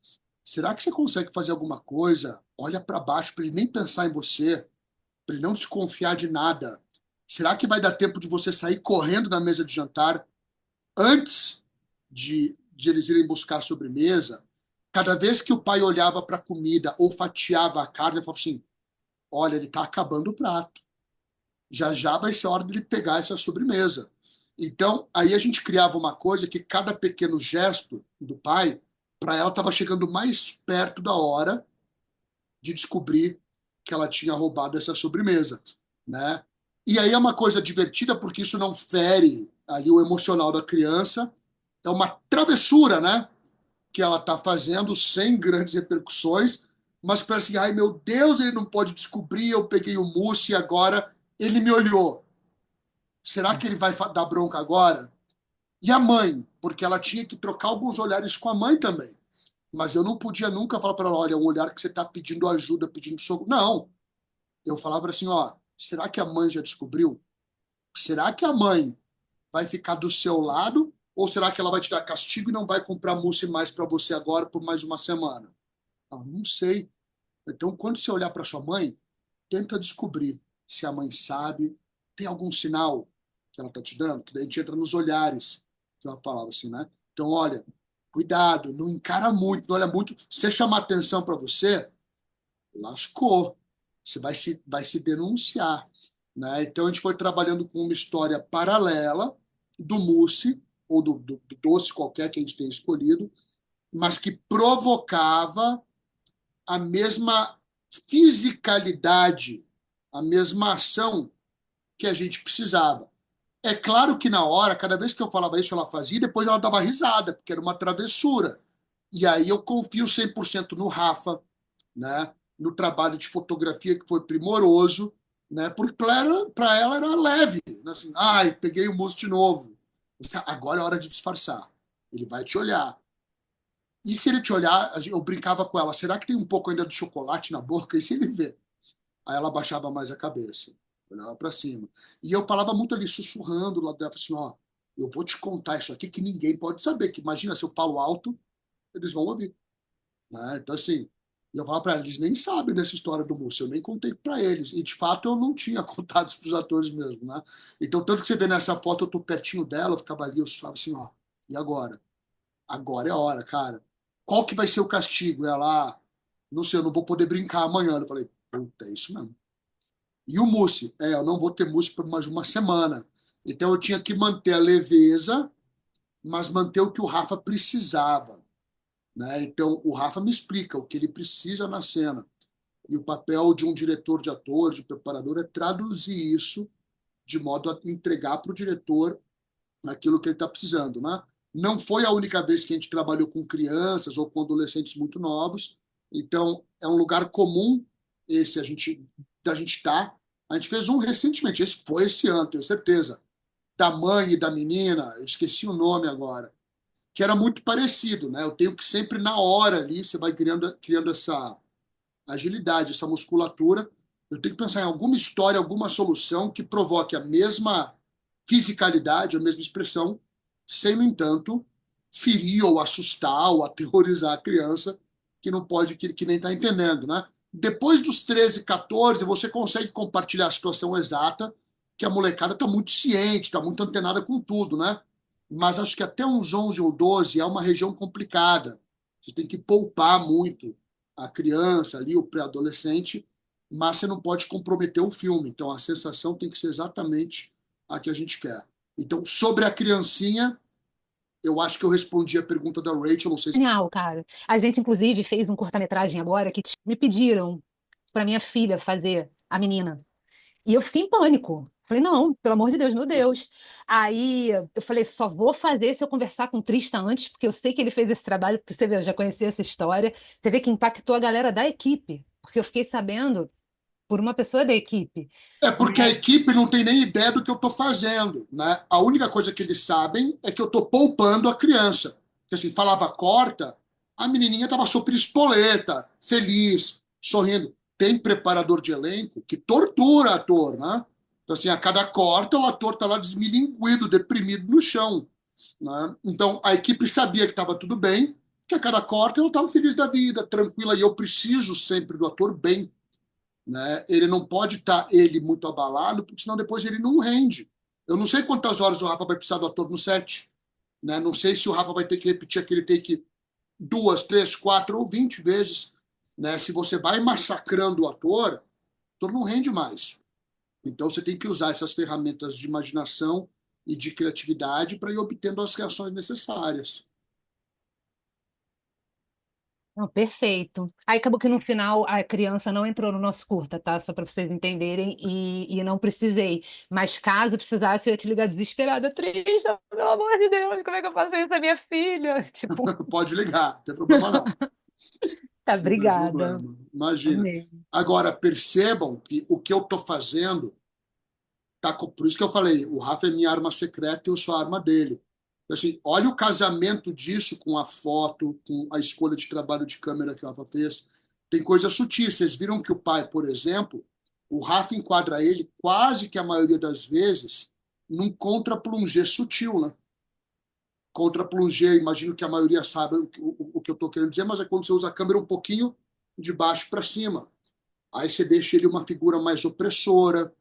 será que você consegue fazer alguma coisa? Olha para baixo para ele nem pensar em você, para ele não desconfiar de nada. Será que vai dar tempo de você sair correndo na mesa de jantar antes de eles irem buscar a sobremesa? Cada vez que o pai olhava para a comida ou fatiava a carne, ele falava assim, olha, ele está acabando o prato. Já já vai ser hora dele pegar essa sobremesa. Então, aí a gente criava uma coisa que cada pequeno gesto do pai, para ela estava chegando mais perto da hora de descobrir que ela tinha roubado essa sobremesa, né? E aí é uma coisa divertida porque isso não fere ali o emocional da criança, é uma travessura, né? Que ela está fazendo sem grandes repercussões, mas parece assim, ai meu Deus, ele não pode descobrir, eu peguei o mousse e agora ele me olhou. Será que ele vai dar bronca agora? E a mãe, porque ela tinha que trocar alguns olhares com a mãe também. Mas eu não podia nunca falar para ela, olha, é um olhar que você está pedindo ajuda, pedindo socorro. Não. Eu falava assim, ó, será que a mãe já descobriu? Será que a mãe vai ficar do seu lado? Ou será que ela vai te dar castigo e não vai comprar mousse mais para você agora por mais uma semana? Não sei. Então, quando você olhar para sua mãe, tenta descobrir se a mãe sabe, tem algum sinal que ela está te dando, que daí a gente entra nos olhares, que ela falava assim, né? Então, olha, cuidado, não encara muito, não olha muito. Se você chamar atenção para você, lascou. Você vai se denunciar, né? Então, a gente foi trabalhando com uma história paralela do mousse, ou do doce qualquer que a gente tenha escolhido, mas que provocava a mesma fisicalidade, a mesma ação que a gente precisava. É claro que na hora, cada vez que eu falava isso, ela fazia, e depois ela dava risada, porque era uma travessura. E aí eu confio 100% no Rafa, né? No trabalho de fotografia que foi primoroso, né? Porque para ela era leve. Né? Assim, ai, peguei o mousse de novo. Agora é hora de disfarçar. Ele vai te olhar. E se ele te olhar, eu brincava com ela, será que tem um pouco ainda de chocolate na boca? E se ele vê? Aí ela baixava mais a cabeça, olhava para cima. E eu falava muito ali, sussurrando lá dela, assim, ó, eu vou te contar isso aqui que ninguém pode saber, que imagina, se eu falo alto, eles vão ouvir. Né? Então, assim, eu falava para eles nem sabem dessa história do mousse, eu nem contei para eles. E, de fato, eu não tinha contado isso para os atores mesmo. Né? Então, tanto que você vê nessa foto, eu tô pertinho dela, eu ficava ali, eu falava assim, ó, e agora? Agora é a hora, cara. Qual que vai ser o castigo? Ela, não sei, eu não vou poder brincar amanhã. Eu falei, puta, é isso mesmo. E o mousse? Eu não vou ter mousse por mais uma semana. Então eu tinha que manter a leveza, mas manter o que o Rafa precisava, né? Então o Rafa me explica o que ele precisa na cena. E o papel de um diretor de ator, de preparador, é traduzir isso de modo a entregar para o diretor aquilo que ele está precisando, né? Não foi a única vez que a gente trabalhou com crianças ou com adolescentes muito novos, então é um lugar comum esse da gente estar. A gente fez um recentemente, esse foi esse ano, tenho certeza, da mãe e da menina, eu esqueci o nome agora, que era muito parecido, né? Eu tenho que sempre na hora ali, você vai criando essa agilidade, essa musculatura. Eu tenho que pensar em alguma história, alguma solução que provoque a mesma fisicalidade, a mesma expressão, sem, no entanto, ferir ou assustar ou aterrorizar a criança que não pode, que nem está entendendo, né? Depois dos 13, 14, você consegue compartilhar a situação exata, que a molecada está muito ciente, está muito antenada com tudo, né? Mas acho que até uns 11 ou 12 é uma região complicada. Você tem que poupar muito a criança ali, o pré-adolescente, mas você não pode comprometer o filme. Então a sensação tem que ser exatamente a que a gente quer. Então, sobre a criancinha, eu acho que eu respondi a pergunta da Rachel, não sei se... Genial, cara. A gente, inclusive, fez um curta-metragem agora que me pediram para minha filha fazer a menina. E eu fiquei em pânico. Falei, não, pelo amor de Deus, meu Deus. Aí eu falei, só vou fazer se eu conversar com o Tristan antes, porque eu sei que ele fez esse trabalho, porque você vê, eu já conhecia essa história. Você vê que impactou a galera da equipe, porque eu fiquei sabendo por uma pessoa da equipe. É porque a equipe não tem nem ideia do que eu estou fazendo, né? A única coisa que eles sabem é que eu estou poupando a criança. Porque assim, falava corta, a menininha estava super espoleta, feliz, sorrindo. Tem preparador de elenco que tortura ator, né? Então assim, a cada corta o ator está lá desmilinguido, deprimido no chão, né? Então a equipe sabia que estava tudo bem, que a cada corta eu estava feliz da vida, tranquila, e eu preciso sempre do ator bem, né? Ele não pode estar ele muito abalado, porque senão depois ele não rende. Eu não sei quantas horas o Rafa vai precisar do ator no set, né? Não sei se o Rafa vai ter que repetir aquele take 2, 3, 4 ou 20 vezes, né? Se você vai massacrando o ator não rende mais. Então você tem que usar essas ferramentas de imaginação e de criatividade para ir obtendo as reações necessárias. Não, perfeito. Aí acabou que no final a criança não entrou no nosso curta, tá? Só para vocês entenderem, e não precisei. Mas caso precisasse, eu ia te ligar desesperada, triste, pelo amor de Deus, como é que eu faço isso à minha filha? Tipo, Pode ligar, não tem problema não. tá, Não tem obrigada. problema. Imagina. Amei. Agora, percebam que o que eu estou fazendo, por isso que eu falei, o Rafa é minha arma secreta e eu sou a arma dele. Assim, olha o casamento disso com a foto, com a escolha de trabalho de câmera que o Rafa fez. Tem coisas sutis. Vocês viram que o pai, por exemplo, o Rafa enquadra ele quase que a maioria das vezes num contra-plongé sutil, né? Contra-plongé, imagino que a maioria sabe o que eu estou querendo dizer, mas é quando você usa a câmera um pouquinho de baixo para cima. Aí você deixa ele uma figura mais opressora,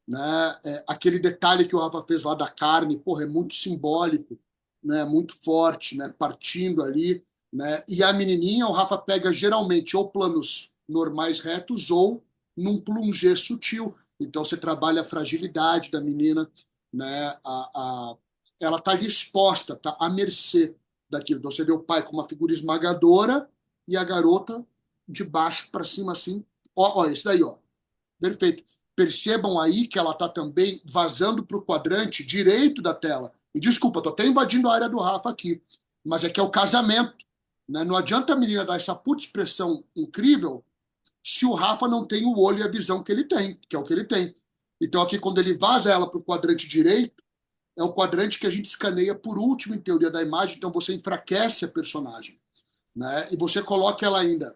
né? Aquele detalhe que o Rafa fez lá da carne, porra, é muito simbólico, né? Muito forte, né? Partindo ali, né? E a menininha, o Rafa pega geralmente ou planos normais retos ou num plongé sutil. Então você trabalha a fragilidade da menina, né? Ela está ali exposta, está à mercê daquilo. Então você vê o pai com uma figura esmagadora e a garota de baixo para cima assim. Ó, esse daí, ó. Perfeito. Percebam aí que ela está também vazando para o quadrante direito da tela. E desculpa, estou até invadindo a área do Rafa aqui, mas é que é o casamento, né? Não adianta a menina dar essa puta expressão incrível se o Rafa não tem o olho e a visão que ele tem, que é o que ele tem. Então aqui, quando ele vaza ela para o quadrante direito, é o quadrante que a gente escaneia por último em teoria da imagem, então você enfraquece a personagem, né? E você coloca ela ainda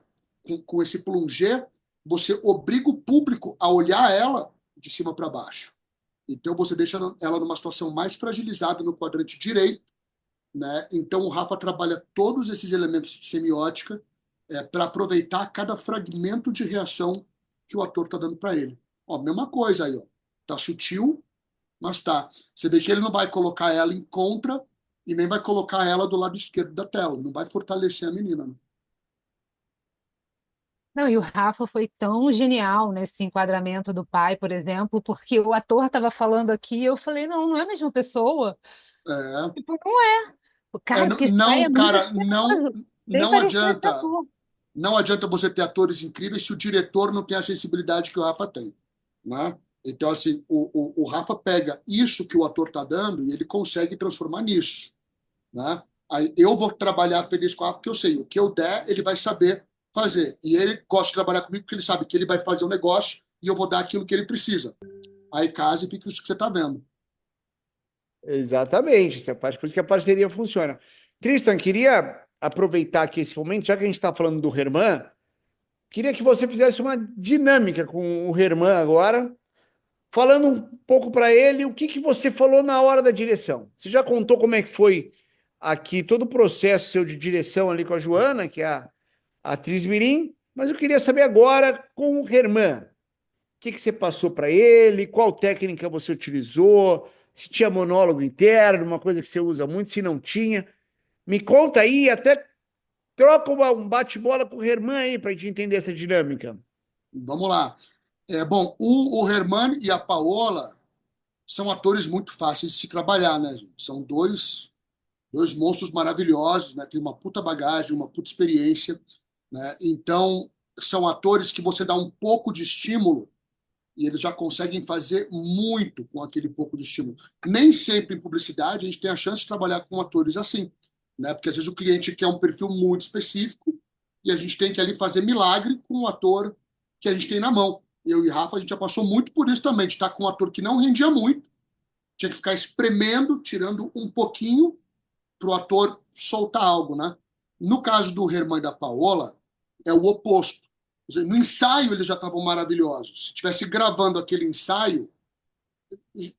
com esse plongé, você obriga o público a olhar ela de cima para baixo. Então você deixa ela numa situação mais fragilizada no quadrante direito, né? Então o Rafa trabalha todos esses elementos de semiótica para aproveitar cada fragmento de reação que o ator está dando para ele. Ó, mesma coisa aí, ó. Tá sutil, mas tá. Você vê que ele não vai colocar ela em contra e nem vai colocar ela do lado esquerdo da tela. Não vai fortalecer a menina, né? Não, e o Rafa foi tão genial nesse enquadramento do pai, por exemplo, porque o ator estava falando aqui e eu falei, não, não é a mesma pessoa. É, Tipo, não é. Cara, porque esse pai não, é muito cara, não, estiloso, bem não parecido esse adianta. ator. Não adianta você ter atores incríveis se o diretor não tem a sensibilidade que o Rafa tem, né? Então, assim, o Rafa pega isso que o ator está dando e ele consegue transformar nisso, né? Aí eu vou trabalhar feliz com o Rafa porque eu sei, o que eu der, ele vai saber fazer. E ele gosta de trabalhar comigo porque ele sabe que ele vai fazer um negócio e eu vou dar aquilo que ele precisa. Aí casa e fica isso que você está vendo. Exatamente, essa parte, por isso que a parceria funciona. Tristan, queria aproveitar aqui esse momento, já que a gente está falando do Herman, queria que você fizesse uma dinâmica com o Herman agora, falando um pouco para ele o que que você falou na hora da direção. Você já contou como é que foi aqui todo o processo seu de direção ali com a Joana, que é a atriz mirim, mas eu queria saber agora com o Herman. O que que você passou para ele? Qual técnica você utilizou? Se tinha monólogo interno, uma coisa que você usa muito, se não tinha. Me conta aí, até troca um bate-bola com o Herman aí para a gente entender essa dinâmica. Vamos lá. Bom, o Herman e a Paola são atores muito fáceis de se trabalhar, né, gente? São dois monstros maravilhosos, né? Tem uma puta bagagem, uma puta experiência, né? Então, são atores que você dá um pouco de estímulo e eles já conseguem fazer muito com aquele pouco de estímulo. Nem sempre em publicidade a gente tem a chance de trabalhar com atores assim, né? Porque às vezes o cliente quer um perfil muito específico e a gente tem que ali fazer milagre com o ator que a gente tem na mão. Eu e Rafa, a gente já passou muito por isso também, de estar com um ator que não rendia muito, tinha que ficar espremendo, tirando um pouquinho para o ator soltar algo, né? No caso do Herman e da Paola, é o oposto. No ensaio eles já estavam maravilhosos. Se tivesse gravando aquele ensaio,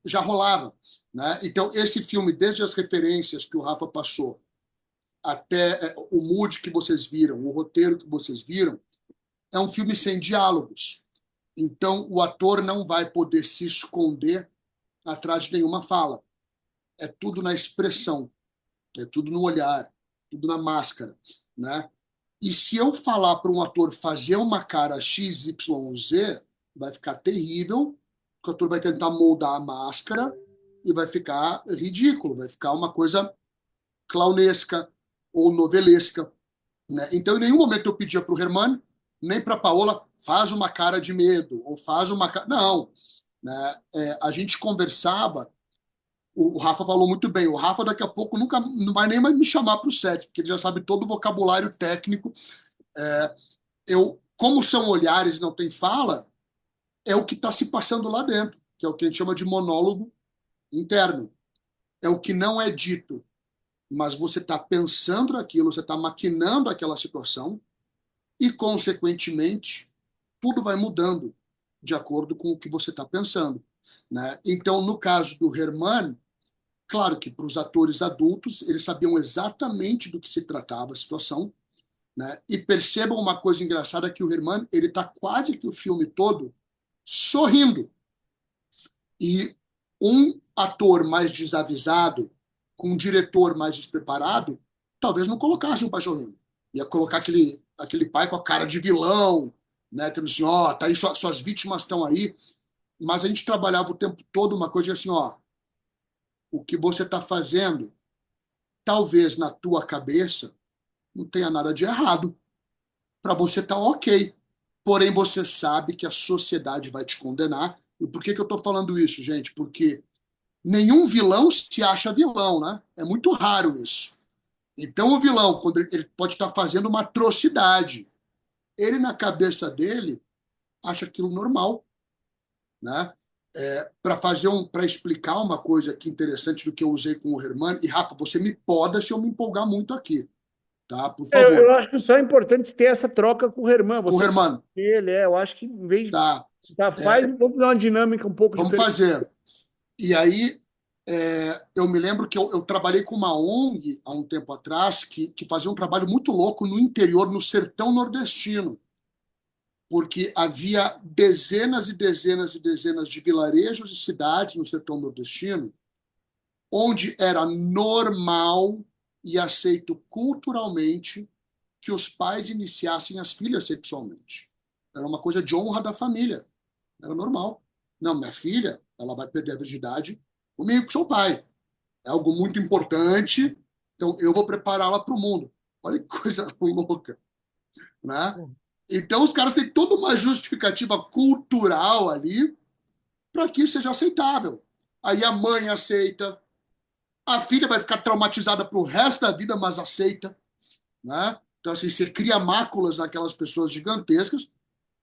já rolava, né? Então esse filme, desde as referências que o Rafa passou, até o mood que vocês viram, o roteiro que vocês viram, é um filme sem diálogos. Então o ator não vai poder se esconder atrás de nenhuma fala. É tudo na expressão, é tudo no olhar, tudo na máscara, né? E se eu falar para um ator fazer uma cara X, Y, Z, vai ficar terrível, porque o ator vai tentar moldar a máscara e vai ficar ridículo, vai ficar uma coisa clownesca ou novelesca, né? Então, em nenhum momento eu pedia para o Herman, nem para a Paola, faz uma cara de medo, ou faz uma cara... Não, né? A gente conversava, o Rafa falou muito bem, o Rafa daqui a pouco nunca não vai nem mais me chamar para o set, porque ele já sabe todo o vocabulário técnico. Como são olhares, não tem fala, é o que está se passando lá dentro, que é o que a gente chama de monólogo interno. É o que não é dito, mas você está pensando naquilo, você está maquinando aquela situação e, consequentemente, tudo vai mudando de acordo com o que você está pensando, né? Então, no caso do Herman, claro que para os atores adultos, eles sabiam exatamente do que se tratava a situação, né? E percebam uma coisa engraçada que o Herman, ele está quase que o filme todo sorrindo. E um ator mais desavisado, com um diretor mais despreparado, talvez não colocasse o pai sorrindo. Ia colocar aquele pai com a cara de vilão, né? Tendo assim, ó, tá aí, suas vítimas estão aí. Mas a gente trabalhava o tempo todo uma coisa assim, ó, o que você está fazendo, talvez na tua cabeça não tenha nada de errado. Para você tá ok. Porém, você sabe que a sociedade vai te condenar. E por que que eu estou falando isso, gente? Porque nenhum vilão se acha vilão, né? É muito raro isso. Então, o vilão, quando ele pode estar fazendo uma atrocidade, ele, na cabeça dele, acha aquilo normal, né? Para explicar uma coisa aqui interessante do que eu usei com o Herman, e Rafa, você me poda se eu me empolgar muito aqui, tá? Por Eu favor. acho que só é importante ter essa troca com o Herman. Com o Você Herman, ele eu acho que em vez de tá? vamos dar uma dinâmica um pouco Vamos diferente. fazer. E aí, eu me lembro que eu trabalhei com uma ONG há um tempo atrás que fazia um trabalho muito louco no interior, no sertão nordestino, porque havia dezenas e dezenas e dezenas de vilarejos e cidades no sertão nordestino onde era normal e aceito culturalmente que os pais iniciassem as filhas sexualmente. Era uma coisa de honra da família. Era normal. Não, minha filha, ela vai perder a virgindade comigo, que sou pai. É algo muito importante, então eu vou prepará-la para o mundo. Olha que coisa louca, né? Então os caras têm toda uma justificativa cultural ali para que isso seja aceitável. Aí a mãe aceita, a filha vai ficar traumatizada para o resto da vida, mas aceita, né? Então assim, você cria máculas naquelas pessoas gigantescas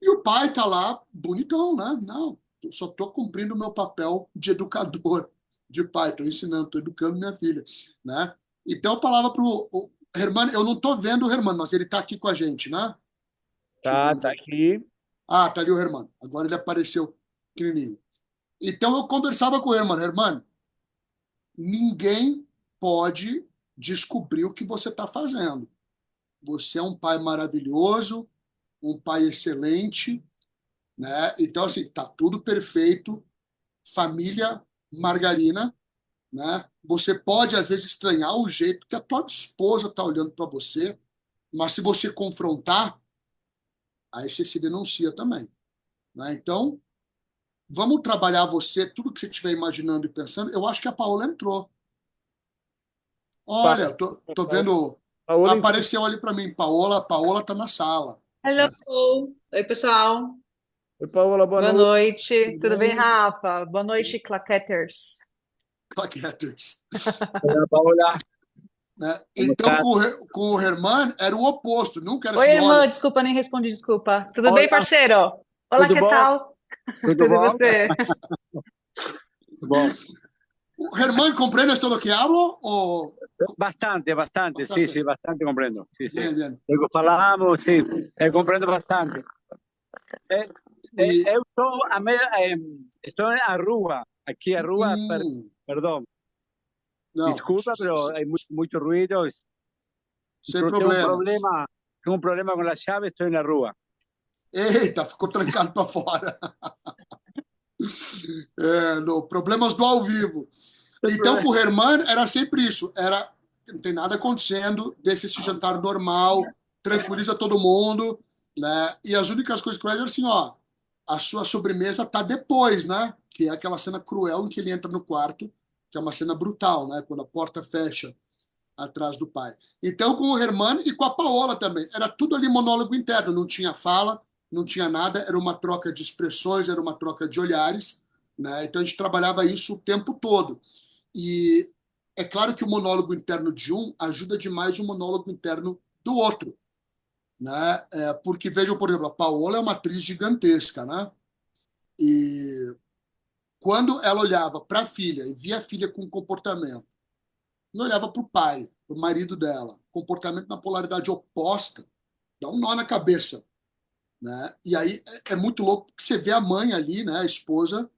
e o pai está lá bonitão, né? Não, eu só estou cumprindo o meu papel de educador, de pai, estou ensinando, estou educando minha filha, né? Então eu falava para o Hermano, eu não estou vendo o Hermano, mas ele está aqui com a gente, né? Deixa eu ver Tá aqui. Ah, tá ali o Hermano. Agora ele apareceu pequenininho. Então eu conversava com o Hermano. Hermano, ninguém pode descobrir o que você está fazendo. Você é um pai maravilhoso, um pai excelente, né? Então, assim, tá tudo perfeito. Família margarina, né? Você pode, às vezes, estranhar o jeito que a tua esposa está olhando para você, mas se você confrontar, aí você se denuncia também, né? Então, vamos trabalhar você, tudo que você estiver imaginando e pensando. Eu acho que a Paola entrou. Olha, tô vendo. Paola, Apareceu ali para mim. Paola está na sala. Hello. Oi, pessoal. oi, Paola, boa Boa noite. noite. Tudo bem, Rafa? Boa noite, claquetters. Claquetters. Hola, Paola, Né? ¿cómo Então, estás? com o Herman, era o oposto. Nunca era Oi, assim, irmã. olha. Desculpa, nem respondi, desculpa. Tudo bem, Hola, parceiro? Olá, tudo que bom? tal? Tudo Tudo e bom? você? Tudo bom. O Herman, compreendes todo lo que hablo? Ou... Bastante, bastante, sí, sí, bastante comprendo. Sí, sí. Bien, bien. Lo que falamos, sí, comprendo bastante. E, Eu estou em Aruba, aqui em Aruba, perdão, não, desculpa, pero hay mucho ruido. sem Tengo un problemas. problema con la llave, estoy en Aruba. Eita, ficou trancado para fora. No, problemas do ao vivo. Então, com o Herman, era sempre isso. Não tem nada acontecendo, deixa esse jantar normal, tranquiliza todo mundo, né? E as únicas coisas que eram assim, ó, a sua sobremesa tá depois, né? Que é aquela cena cruel em que ele entra no quarto, que é uma cena brutal, né? Quando a porta fecha atrás do pai. Então, com o Herman e com a Paola também. Era tudo ali monólogo interno, não tinha fala, não tinha nada, era uma troca de expressões, era uma troca de olhares, né? Então, a gente trabalhava isso o tempo todo. E é claro que o monólogo interno de um ajuda demais o monólogo interno do outro, né? Porque, vejam, por exemplo, a Paola é uma atriz gigantesca, né? E quando ela olhava para a filha e via a filha com comportamento, não olhava para o pai, para o marido dela, comportamento na polaridade oposta, dá um nó na cabeça, né? E aí é muito louco porque você vê a mãe ali, né, a esposa,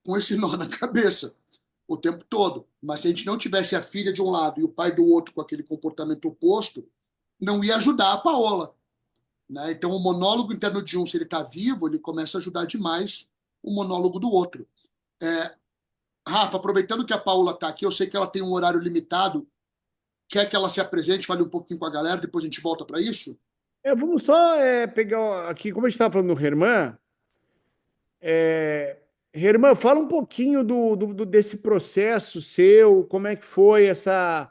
com esse nó na cabeça o tempo todo. Mas se a gente não tivesse a filha de um lado e o pai do outro com aquele comportamento oposto, não ia ajudar a Paola, né? Então o monólogo interno de um, se ele está vivo, ele começa a ajudar demais o monólogo do outro. Rafa, aproveitando que a Paola está aqui, eu sei que ela tem um horário limitado. Quer que ela se apresente, fale um pouquinho com a galera, depois a gente volta para isso? Vamos só pegar aqui, como a gente estava falando do Herman, Herman, fala um pouquinho desse processo seu, como é que foi essa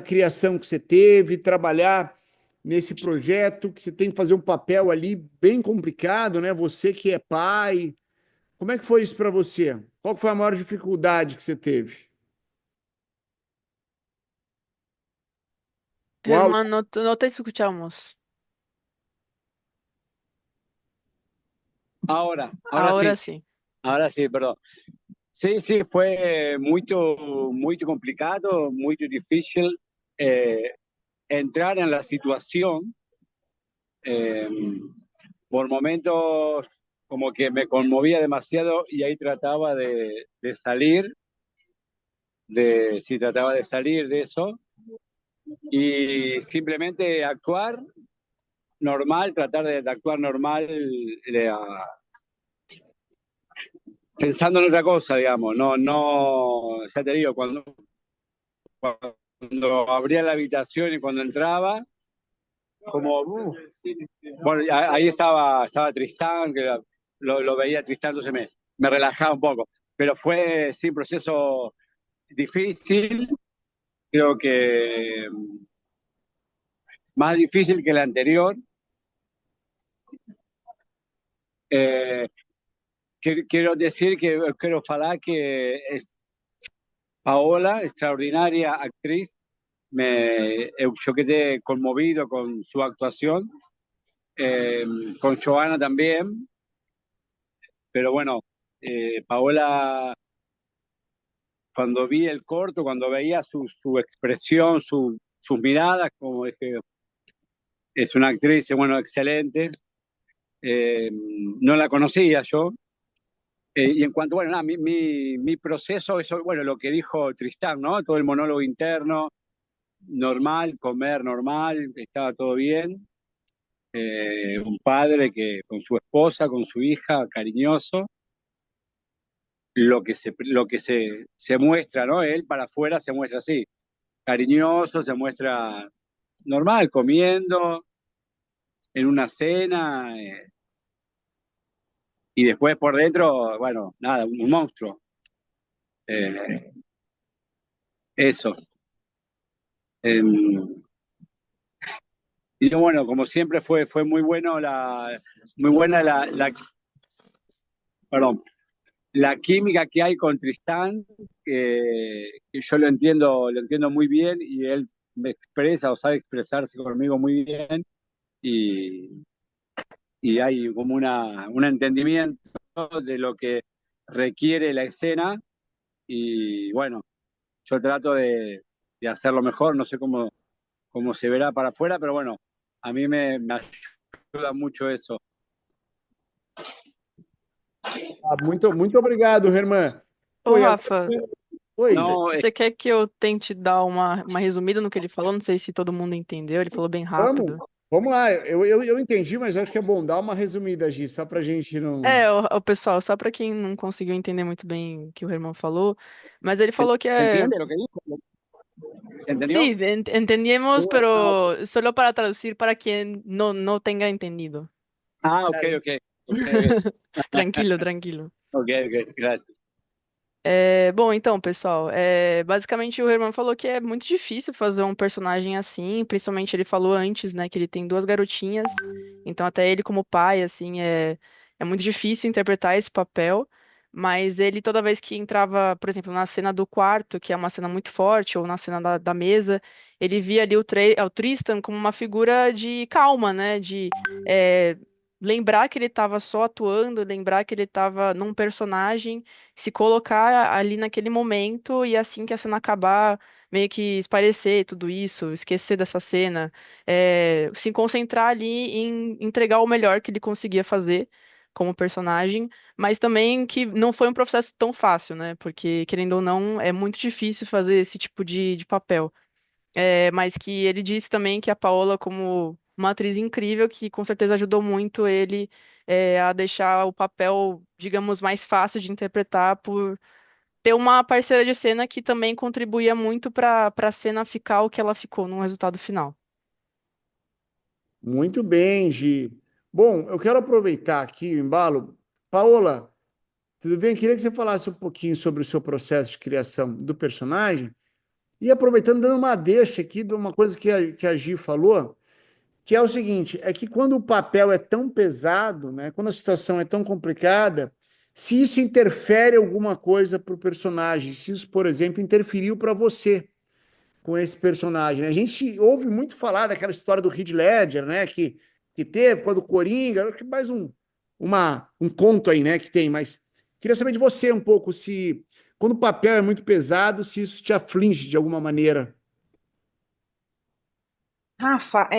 criação que você teve, trabalhar nesse projeto, que você tem que fazer um papel ali bem complicado, né? Você que é pai, como é que foi isso para você? Qual que foi a maior dificuldade que você teve? Uau, Germán, no te escuchamos. Ahora sí. Ahora sí. Ahora sí, perdón. Sí, sí, fue muy complicado, muy difícil entrar en la situación. Por momentos como que me conmovía demasiado y ahí trataba de salir, trataba de salir de eso y simplemente actuar normal, tratar de actuar normal, pensando en otra cosa, digamos, no, ya te digo, cuando abría la habitación y cuando entraba, como, bueno, ahí estaba Tristán, que lo veía a Tristán, entonces me relajaba un poco. Pero fue, sí, un proceso difícil, creo que más difícil que el anterior. Eh, quiero decir que quiero falar que Paola, extraordinaria actriz, yo quedé conmovido con su actuación, con Joana también, pero bueno, Paola, cuando vi el corto, cuando veía su expresión, sus miradas, como dije, es una actriz, bueno, excelente. No la conocía yo. Y en cuanto, bueno, nada, mi proceso, eso, bueno, lo que dijo Tristán, ¿no? Todo el monólogo interno, normal, comer normal, estaba todo bien. Un padre que con su esposa, con su hija, cariñoso. Lo que se muestra, ¿no? Él para afuera se muestra así, cariñoso, se muestra normal, comiendo en una cena, y después por dentro, bueno, nada, un monstruo. Eh, eso. Em, y bueno, como siempre fue muy bueno muy buena perdón, la química que hay con Tristán, que yo lo entiendo muy bien y él me expresa o sabe expresarse conmigo muy bien y, y hay como un entendimiento de lo que requiere la escena y bueno, yo trato de hacerlo mejor, no sé cómo se verá para afuera, pero bueno, a mí me ayuda mucho eso. Muito obrigado, Herman. Ô, Oi, Rafa, oi. Não, você quer que eu tente dar uma resumida no que ele falou? Não sei se todo mundo entendeu, ele falou bem rápido. Vamos lá. Eu entendi, mas acho que é bom dar uma resumida, Gi, só para a gente não. O pessoal, só para quem não conseguiu entender muito bem o que o Herman falou, mas ele falou que ¿entiende lo que dijo? ¿Entendió? Sí, entendimos, pero solo para traducir para quien no tenga entendido. Ah, ok. Tranquilo, tranquilo. Ok, gracias. Bom, então, pessoal, basicamente o Herman falou que é muito difícil fazer um personagem assim, principalmente ele falou antes, né, que ele tem duas garotinhas, então até ele como pai, assim, é muito difícil interpretar esse papel, mas ele toda vez que entrava, por exemplo, na cena do quarto, que é uma cena muito forte, ou na cena da mesa, ele via ali o Tristan como uma figura de calma, né, de lembrar que ele estava só atuando, lembrar que ele estava num personagem, se colocar ali naquele momento e assim que a cena acabar, meio que espairecer tudo isso, esquecer dessa cena, se concentrar ali em entregar o melhor que ele conseguia fazer como personagem, mas também que não foi um processo tão fácil, né? Porque, querendo ou não, é muito difícil fazer esse tipo de papel. Mas que ele disse também que a Paola, como uma atriz incrível, que com certeza ajudou muito ele a deixar o papel, digamos, mais fácil de interpretar por ter uma parceira de cena que também contribuía muito para a cena ficar o que ela ficou no resultado final. Muito bem, Gi. Bom, eu quero aproveitar aqui o embalo. Paola, tudo bem? Eu queria que você falasse um pouquinho sobre o seu processo de criação do personagem. E aproveitando, dando uma deixa aqui de uma coisa que a Gi falou, que é o seguinte, é que quando o papel é tão pesado, né, quando a situação é tão complicada, se isso interfere alguma coisa para o personagem, se isso, por exemplo, interferiu para você com esse personagem. A gente ouve muito falar daquela história do Heath Ledger, né, que teve, quando o Coringa, acho que mais um conto aí, né, que tem, mas queria saber de você um pouco, se quando o papel é muito pesado, se isso te aflige de alguma maneira. Rafa,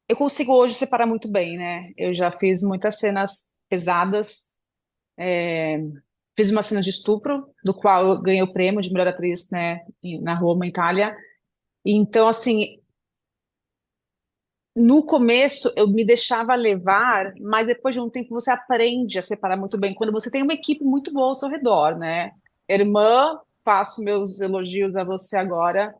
eu consigo hoje separar muito bem, né? Eu já fiz muitas cenas pesadas. Fiz uma cena de estupro, do qual eu ganhei o prêmio de melhor atriz, né, na Roma, Itália. Então, assim, no começo eu me deixava levar, mas depois de um tempo você aprende a separar muito bem quando você tem uma equipe muito boa ao seu redor, né? Irmã, faço meus elogios a você agora.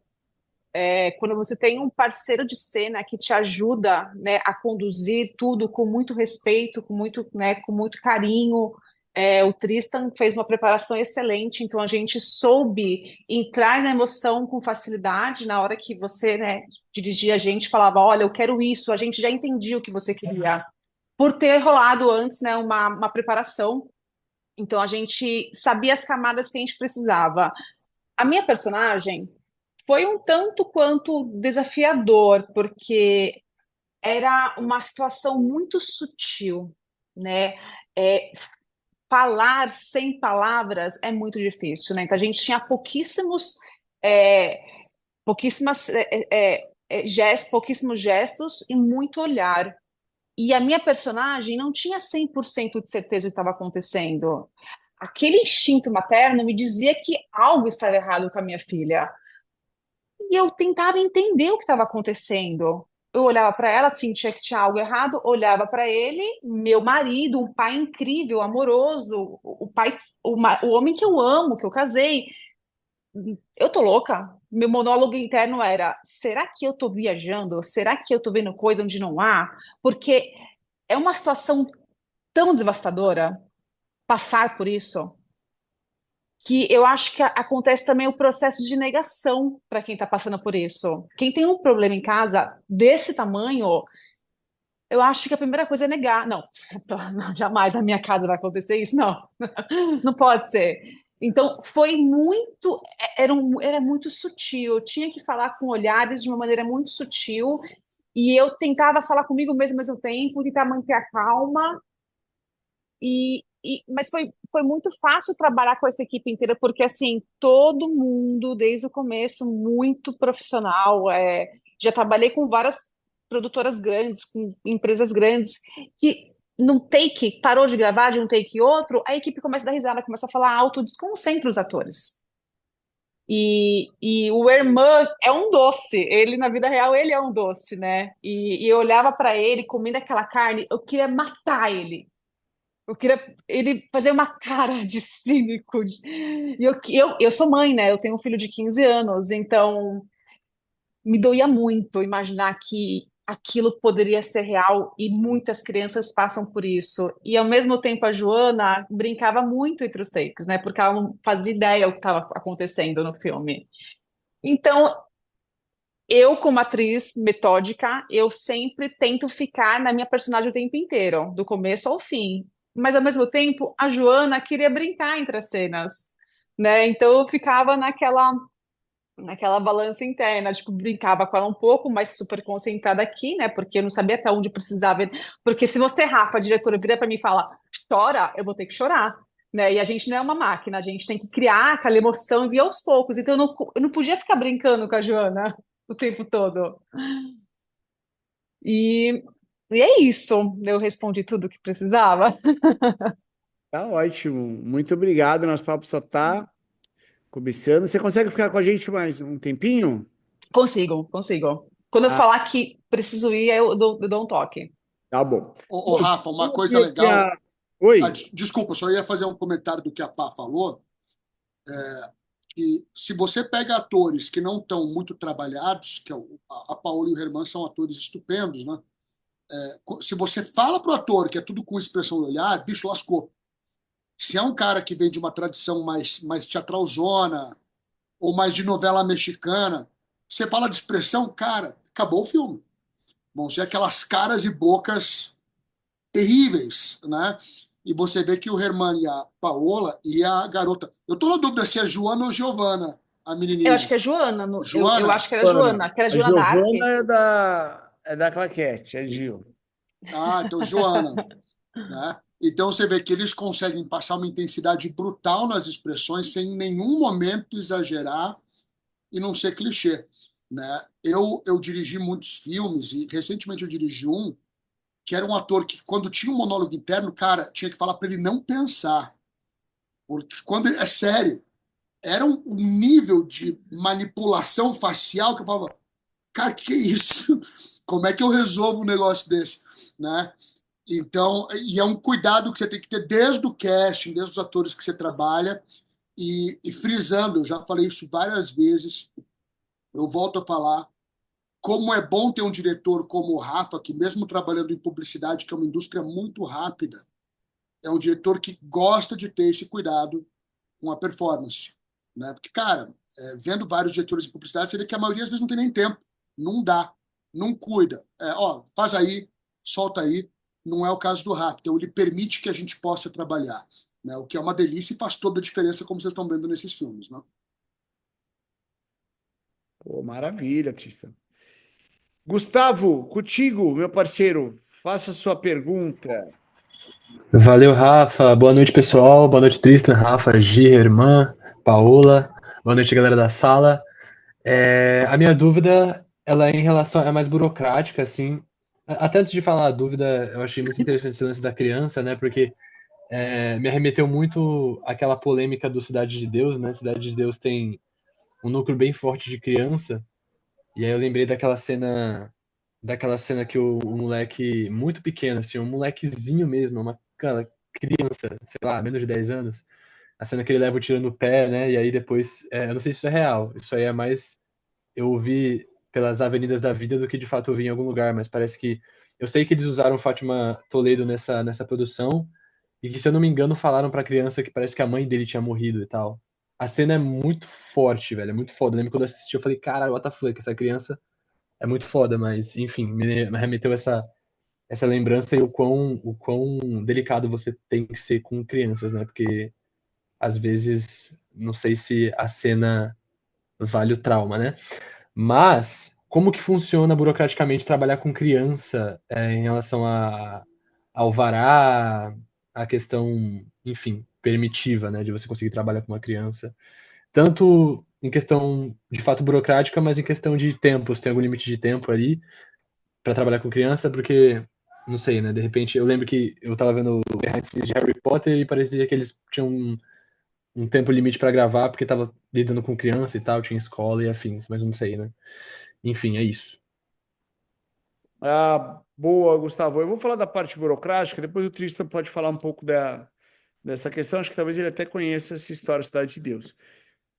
Quando você tem um parceiro de cena que te ajuda, né, a conduzir tudo com muito respeito, com muito, né, com muito carinho. O Tristan fez uma preparação excelente, então a gente soube entrar na emoção com facilidade na hora que você, né, dirigia a gente, falava, olha, eu quero isso, a gente já entendia o que você queria, por ter rolado antes, né, uma preparação. Então a gente sabia as camadas que a gente precisava. A minha personagem foi um tanto quanto desafiador, porque era uma situação muito sutil, né? É, falar sem palavras é muito difícil, né? Então a gente tinha é, pouquíssimos gestos e muito olhar. E a minha personagem não tinha 100% de certeza do que estava acontecendo. Aquele instinto materno me dizia que algo estava errado com a minha filha. E eu tentava entender o que estava acontecendo. Eu olhava para ela, sentia que tinha algo errado, olhava para ele, meu marido, um pai incrível, amoroso, o pai, o homem que eu amo, que eu casei. Eu tô louca? Meu monólogo interno era: será que eu tô viajando? Será que eu tô vendo coisa onde não há? Porque é uma situação tão devastadora passar por isso, que eu acho que acontece também o processo de negação para quem está passando por isso. Quem tem um problema em casa desse tamanho, eu acho que a primeira coisa é negar. Não, jamais na minha casa vai acontecer isso, não. Não pode ser. Então, foi muito, era muito sutil. Eu tinha que falar com olhares de uma maneira muito sutil, e eu tentava falar comigo mesmo ao mesmo tempo, tentar manter a calma. Mas foi muito fácil trabalhar com essa equipe inteira, porque assim, todo mundo, desde o começo, muito profissional. Já trabalhei com várias produtoras grandes, com empresas grandes, que num take, parou de gravar de um take e outro, a equipe começa a dar risada, começa a falar alto, desconcentra os atores. E o Herman é um doce, ele na vida real ele é um doce, né? E eu olhava para ele comendo aquela carne, eu queria matar ele. Eu queria ele fazer uma cara de cínico. E eu sou mãe, né? Eu tenho um filho de 15 anos, então me doía muito imaginar que aquilo poderia ser real e muitas crianças passam por isso. E ao mesmo tempo a Joana brincava muito entre os takes, né? Porque ela não fazia ideia o que estava acontecendo no filme. Então, eu, como atriz metódica, eu sempre tento ficar na minha personagem o tempo inteiro, do começo ao fim. Mas, ao mesmo tempo, a Joana queria brincar entre as cenas, né? Então, eu ficava naquela balança interna, tipo, brincava com ela um pouco, mas super concentrada aqui, né? Porque eu não sabia até onde precisava. Porque se você, Rafa, a diretora, vira para mim e fala, chora, eu vou ter que chorar. Né? E a gente não é uma máquina, a gente tem que criar aquela emoção e vir aos poucos. Então eu não podia ficar brincando com a Joana o tempo todo. E, e é isso. Eu respondi tudo o que precisava. Tá ótimo. Muito obrigado. Nosso papo só tá começando. Você consegue ficar com a gente mais um tempinho? Consigo, consigo. Quando eu Ah, falar que preciso ir, eu dou um toque. tá bom. Ô, Rafa, uma coisa E legal. Oi. Desculpa, só ia fazer um comentário do que a Pá falou. Que se você pega atores que não estão muito trabalhados, que a Paola e o Herman são atores estupendos, né? Se você fala pro ator que é tudo com expressão no olhar, bicho, lascou. Se é um cara que vem de uma tradição mais teatralzona ou mais de novela mexicana, você fala de expressão, cara, acabou o filme. Vão ser aquelas caras e bocas terríveis, né? E você vê que o Herman e a Paola e a garota. Eu tô na dúvida se é Joana ou Giovana, a Eu acho menininha. que é Joana. Eu Joana? acho que era Joana, que era A Joana Dark. Giovana é da Claquete, é Gil. Ah, então Joana, né? Então você vê que eles conseguem passar uma intensidade brutal nas expressões sem em nenhum momento exagerar e não ser clichê, né? Eu dirigi muitos filmes e recentemente eu dirigi um que era um ator que quando tinha um monólogo interno, cara, tinha que falar para ele não pensar, porque quando é sério, era um nível de manipulação facial que eu falava, cara, que é isso? Como é que eu resolvo um negócio desse, né? Então, e é um cuidado que você tem que ter desde o casting, desde os atores que você trabalha, e frisando, eu já falei isso várias vezes, Eu volto a falar como é bom ter um diretor como o Rafa, que mesmo trabalhando em publicidade, que é uma indústria muito rápida, é um diretor que gosta de ter esse cuidado com a performance, né? Porque, cara, vendo vários diretores de publicidade, você vê que a maioria às vezes não tem nem tempo, não dá, não cuida. Ó, faz aí, solta aí. Não é o caso do Rafa. Então, ele permite que a gente possa trabalhar, né? O que é uma delícia e faz toda a diferença, como vocês estão vendo nesses filmes, né? Pô, maravilha, Tristan. Gustavo, contigo, meu parceiro, faça sua pergunta. Valeu, Rafa. Boa noite, pessoal. Boa noite, Tristan, Rafa, Gi, irmã, Paola. Boa noite, galera da sala. A minha dúvida, ela é em relação, é mais burocrática, assim. Até antes de falar a dúvida, eu achei muito interessante esse lance da criança, né? Porque me arremeteu muito àquela polêmica do Cidade de Deus, né? Cidade de Deus tem um núcleo bem forte de criança. E aí eu lembrei daquela cena que o moleque, muito pequeno, assim, um molequezinho mesmo, uma cara, criança, sei lá, menos de 10 anos, a cena que ele leva o tiro no pé, né? E aí depois, eu não sei se isso é real, isso aí é mais eu ouvi pelas avenidas da vida do que de fato eu vi em algum lugar, mas parece que eu sei que eles usaram Fátima Toledo nessa produção e que, se eu não me engano, falaram pra criança que parece que a mãe dele tinha morrido e tal. A cena é muito forte, velho, é muito foda. Eu lembro quando eu assisti, eu falei, caralho, what the fuck, essa criança é muito foda, mas enfim, me remeteu essa lembrança e o quão delicado você tem que ser com crianças, né? Porque às vezes não sei se a cena vale o trauma, né? Mas como que funciona burocraticamente trabalhar com criança em relação a alvará, a questão, enfim, permitiva, né, de você conseguir trabalhar com uma criança? Tanto em questão de fato burocrática, mas em questão de tempos, tem algum limite de tempo ali para trabalhar com criança? Porque não sei, né? De repente, eu lembro que eu tava vendo o behind the scenes de Harry Potter e parecia que eles tinham um tempo limite para gravar porque tava lidando com criança e tal, tinha escola e afins, mas não sei, né? Enfim, é isso. Ah, boa, Gustavo. Eu vou falar da parte burocrática, depois o Tristan pode falar um pouco dessa questão. Acho que talvez ele até conheça essa história da Cidade de Deus.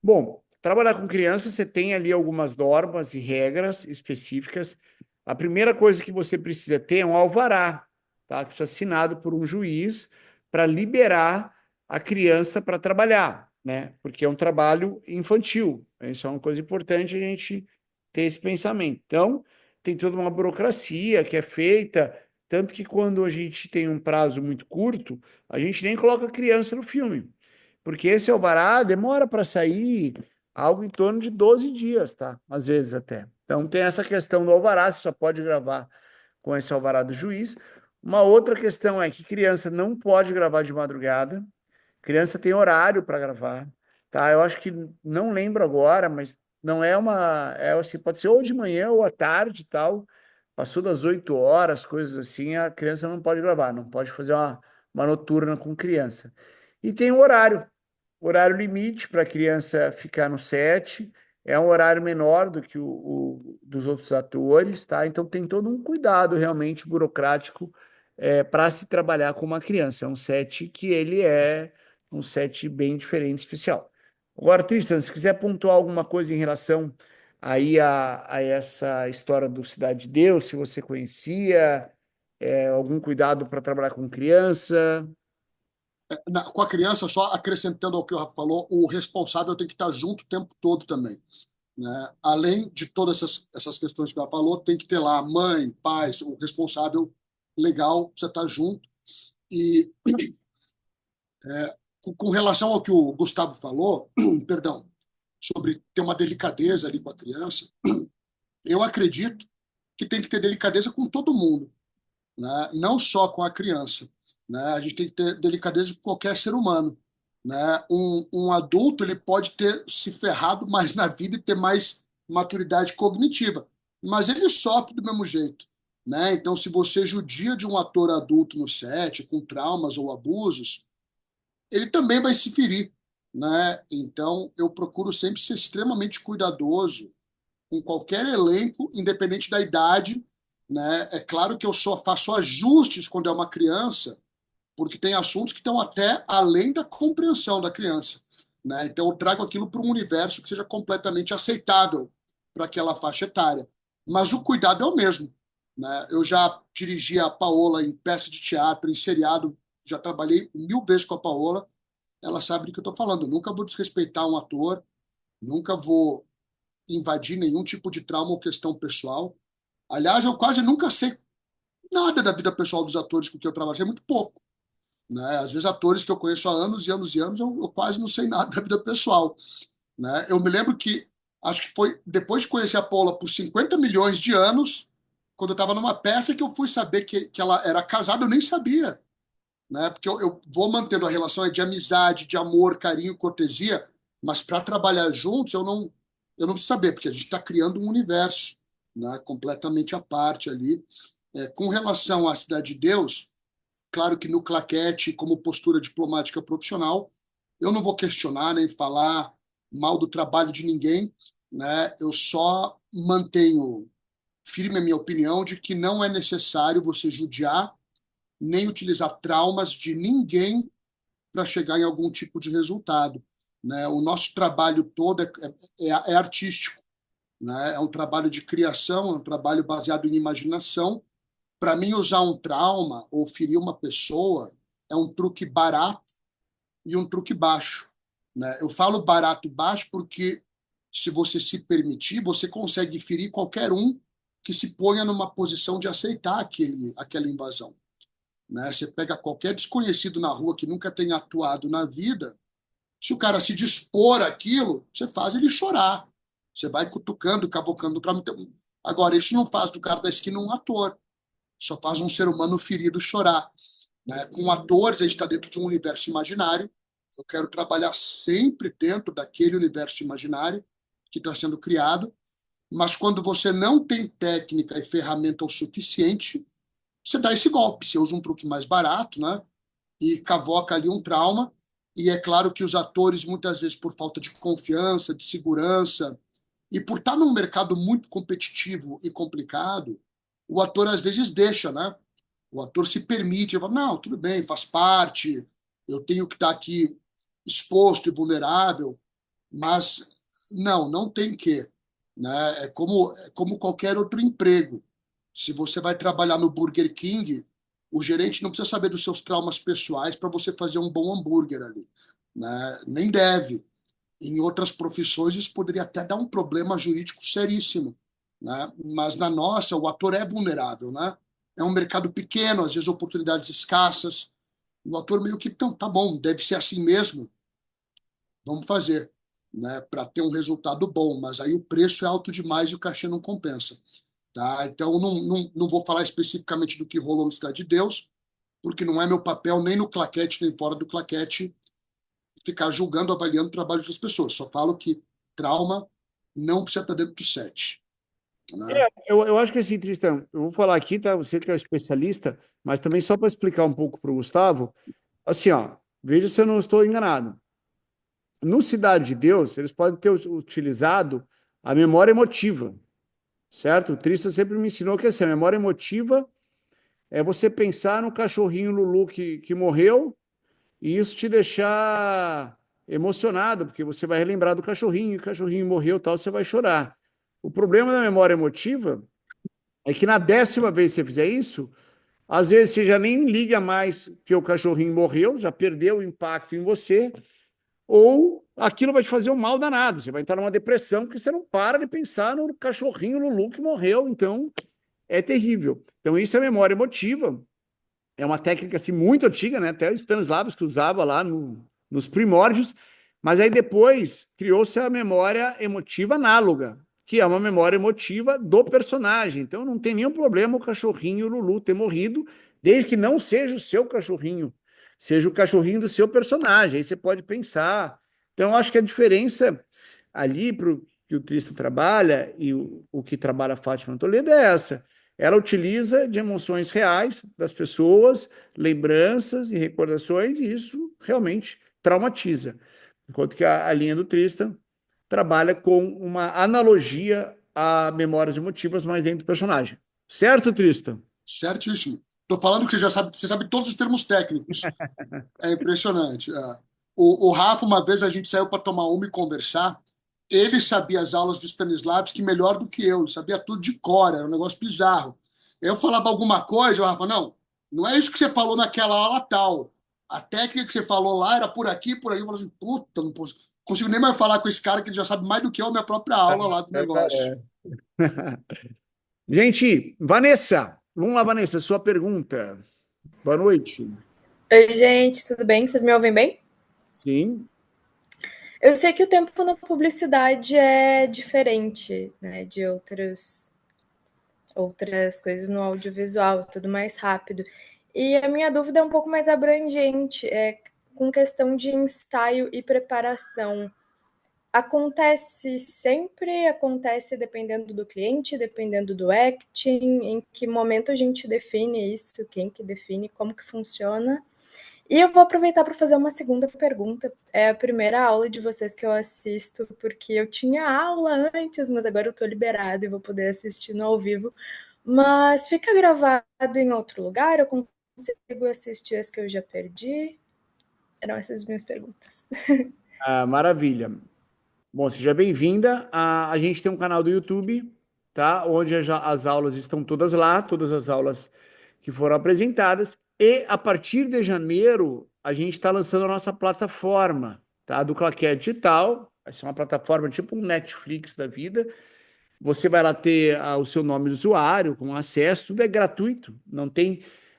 Bom, trabalhar com crianças, você tem ali algumas normas e regras específicas. A primeira coisa que você precisa ter é um alvará, tá? Que é assinado por um juiz para liberar a criança para trabalhar, né? Porque é um trabalho infantil. Isso é uma coisa importante a gente ter esse pensamento. Então, tem toda uma burocracia que é feita, tanto que quando a gente tem um prazo muito curto, a gente nem coloca criança no filme. Porque esse alvará demora para sair algo em torno de 12 dias, tá? Às vezes até. Então tem essa questão do alvará, você só pode gravar com esse alvará do juiz. Uma outra questão é que criança não pode gravar de madrugada. Criança tem horário para gravar, tá? Eu acho que não lembro agora, mas não é uma, é assim, pode ser ou de manhã ou à tarde, e tal. Passou das 8 horas, coisas assim, a criança não pode gravar, não pode fazer uma noturna com criança. E tem um horário limite para a criança ficar no set, é um horário menor do que o dos outros atores, tá? Então tem todo um cuidado realmente burocrático para se trabalhar com uma criança. É um set que ele é um set bem diferente, especial. Agora, Tristan, se quiser pontuar alguma coisa em relação aí a essa história do Cidade de Deus, se você conhecia, algum cuidado para trabalhar com criança. Com a criança, só acrescentando ao que o Rafa falou, o responsável tem que estar junto o tempo todo também, né? Além de todas essas questões que ela falou, tem que ter lá mãe, pais, o responsável legal precisa estar junto. E com relação ao que o Gustavo falou, perdão, sobre ter uma delicadeza ali com a criança, eu acredito que tem que ter delicadeza com todo mundo, né? Não só com a criança, né? A gente tem que ter delicadeza com qualquer ser humano, né? Um adulto ele pode ter se ferrado mais na vida e ter mais maturidade cognitiva, mas ele sofre do mesmo jeito, né? Então, se você judia de um ator adulto no set com traumas ou abusos, ele também vai se ferir, né? Então, eu procuro sempre ser extremamente cuidadoso com qualquer elenco, independente da idade, né? É claro que eu só faço ajustes quando é uma criança, porque tem assuntos que estão até além da compreensão da criança, né? Então eu trago aquilo para um universo que seja completamente aceitável para aquela faixa etária. Mas o cuidado é o mesmo, né? Eu já dirigi a Paola em peça de teatro, em seriado, já trabalhei 1000 vezes com a Paola, ela sabe do que eu estou falando. Eu nunca vou desrespeitar um ator, nunca vou invadir nenhum tipo de trauma ou questão pessoal. Aliás, eu quase nunca sei nada da vida pessoal dos atores com quem eu trabalhei, muito pouco, né? Às vezes atores que eu conheço há anos e anos e anos, eu quase não sei nada da vida pessoal, né? Eu me lembro que, acho que foi depois de conhecer a Paula por 50 milhões de anos, quando eu estava numa peça que eu fui saber que ela era casada, eu nem sabia, né? Porque eu vou mantendo a relação de amizade, de amor, carinho, cortesia, mas para trabalhar juntos eu não preciso saber, porque a gente está criando um universo, né? Completamente à parte ali. Com relação à Cidade de Deus, claro que no claquete, como postura diplomática profissional, eu não vou questionar nem falar mal do trabalho de ninguém, né? Eu só mantenho firme a minha opinião de que não é necessário você judiar nem utilizar traumas de ninguém para chegar em algum tipo de resultado, né? O nosso trabalho todo é artístico, né? É um trabalho de criação, é um trabalho baseado em imaginação. Para mim, usar um trauma ou ferir uma pessoa é um truque barato e um truque baixo, né? Eu falo barato e baixo porque, se você se permitir, você consegue ferir qualquer um que se ponha numa posição de aceitar aquela invasão, né? Você pega qualquer desconhecido na rua que nunca tenha atuado na vida, se o cara se dispor àquilo, você faz ele chorar. Você vai cutucando, cabocando para. Agora, isso não faz do cara da esquina um ator, só faz um ser humano ferido chorar, né? Com atores, a gente está dentro de um universo imaginário. Eu quero trabalhar sempre dentro daquele universo imaginário que está sendo criado, mas quando você não tem técnica e ferramenta o suficiente, você dá esse golpe, você usa um truque mais barato, né? E cavoca ali um trauma. E é claro que os atores, muitas vezes, por falta de confiança, de segurança, e por estar num mercado muito competitivo e complicado, o ator às vezes deixa, né? O ator se permite, fala, não, tudo bem, faz parte, eu tenho que estar aqui exposto e vulnerável, mas não tem que, né? É como qualquer outro emprego. Se você vai trabalhar no Burger King, o gerente não precisa saber dos seus traumas pessoais para você fazer um bom hambúrguer ali, né? Nem deve. Em outras profissões, isso poderia até dar um problema jurídico seríssimo, né? Mas na nossa, o ator é vulnerável, né? É um mercado pequeno, às vezes oportunidades escassas. O ator meio que, então, tá bom, deve ser assim mesmo, vamos fazer, né? Para ter um resultado bom, mas aí o preço é alto demais e o cachê não compensa. Tá? Então, não vou falar especificamente do que rolou no Cidade de Deus, porque não é meu papel, nem no claquete, nem fora do claquete, ficar julgando, avaliando o trabalho das pessoas. Só falo que trauma não precisa estar dentro do set, né? Eu acho que assim, Tristan, eu vou falar aqui, tá? Você que é o especialista, mas também só para explicar um pouco para o Gustavo, assim, ó, veja se eu não estou enganado. No Cidade de Deus, eles podem ter utilizado a memória emotiva, certo? O Tristan sempre me ensinou que assim, a memória emotiva é você pensar no cachorrinho Lulu que morreu e isso te deixar emocionado, porque você vai relembrar do cachorrinho, o cachorrinho morreu, tal, você vai chorar. O problema da memória emotiva é que na 10ª vez que você fizer isso, às vezes você já nem liga mais que o cachorrinho morreu, já perdeu o impacto em você, ou aquilo vai te fazer um mal danado. Você vai entrar numa depressão porque você não para de pensar no cachorrinho Lulu que morreu. Então, é terrível. Então, isso é memória emotiva. É uma técnica assim, muito antiga, né? Até o Stanislavski usava lá nos primórdios. Mas aí depois criou-se a memória emotiva análoga, que é uma memória emotiva do personagem. Então, não tem nenhum problema o cachorrinho Lulu ter morrido, desde que não seja o seu cachorrinho, seja o cachorrinho do seu personagem. Aí você pode pensar. Então, eu acho que a diferença ali para o que o Tristan trabalha e o que trabalha a Fátima Toledo é essa. Ela utiliza de emoções reais das pessoas, lembranças e recordações, e isso realmente traumatiza. Enquanto que a linha do Tristan trabalha com uma analogia a memórias emotivas, mas dentro do personagem. Certo, Tristan? Certíssimo. Estou falando que você sabe todos os termos técnicos. É impressionante. É. O Rafa, uma vez a gente saiu para tomar uma e conversar. ele sabia as aulas de Stanislavski melhor do que eu, ele sabia tudo de cor, era um negócio bizarro. Eu falava alguma coisa, o Rafa, não é isso que você falou naquela aula tal. A técnica que você falou lá era por aqui, por aí. Eu falei assim, puta, não consigo nem mais falar com esse cara que ele já sabe mais do que eu a minha própria aula lá do negócio. Gente, Vanessa, vamos lá, Vanessa, sua pergunta. Boa noite. Oi, gente, tudo bem? Vocês me ouvem bem? Sim. Eu sei que o tempo na publicidade é diferente, né, de outras coisas no audiovisual, tudo mais rápido. E a minha dúvida é um pouco mais abrangente, com questão de ensaio e preparação. Acontece sempre, acontece dependendo do cliente, dependendo do acting, em que momento a gente define isso, quem que define, como que funciona. E eu vou aproveitar para fazer uma segunda pergunta. É a primeira aula de vocês que eu assisto, porque eu tinha aula antes, mas agora eu estou liberada e vou poder assistir no ao vivo. Mas fica gravado em outro lugar? Eu consigo assistir as que eu já perdi? Eram essas minhas perguntas. Maravilha. Bom, seja bem-vinda. A gente tem um canal do YouTube, tá? Onde as aulas estão todas lá, todas as aulas que foram apresentadas. E a partir de janeiro, a gente está lançando a nossa plataforma, tá? Do Claquete Digital. Vai ser uma plataforma tipo um Netflix da vida. Você vai lá ter o seu nome de usuário, com acesso, tudo é gratuito,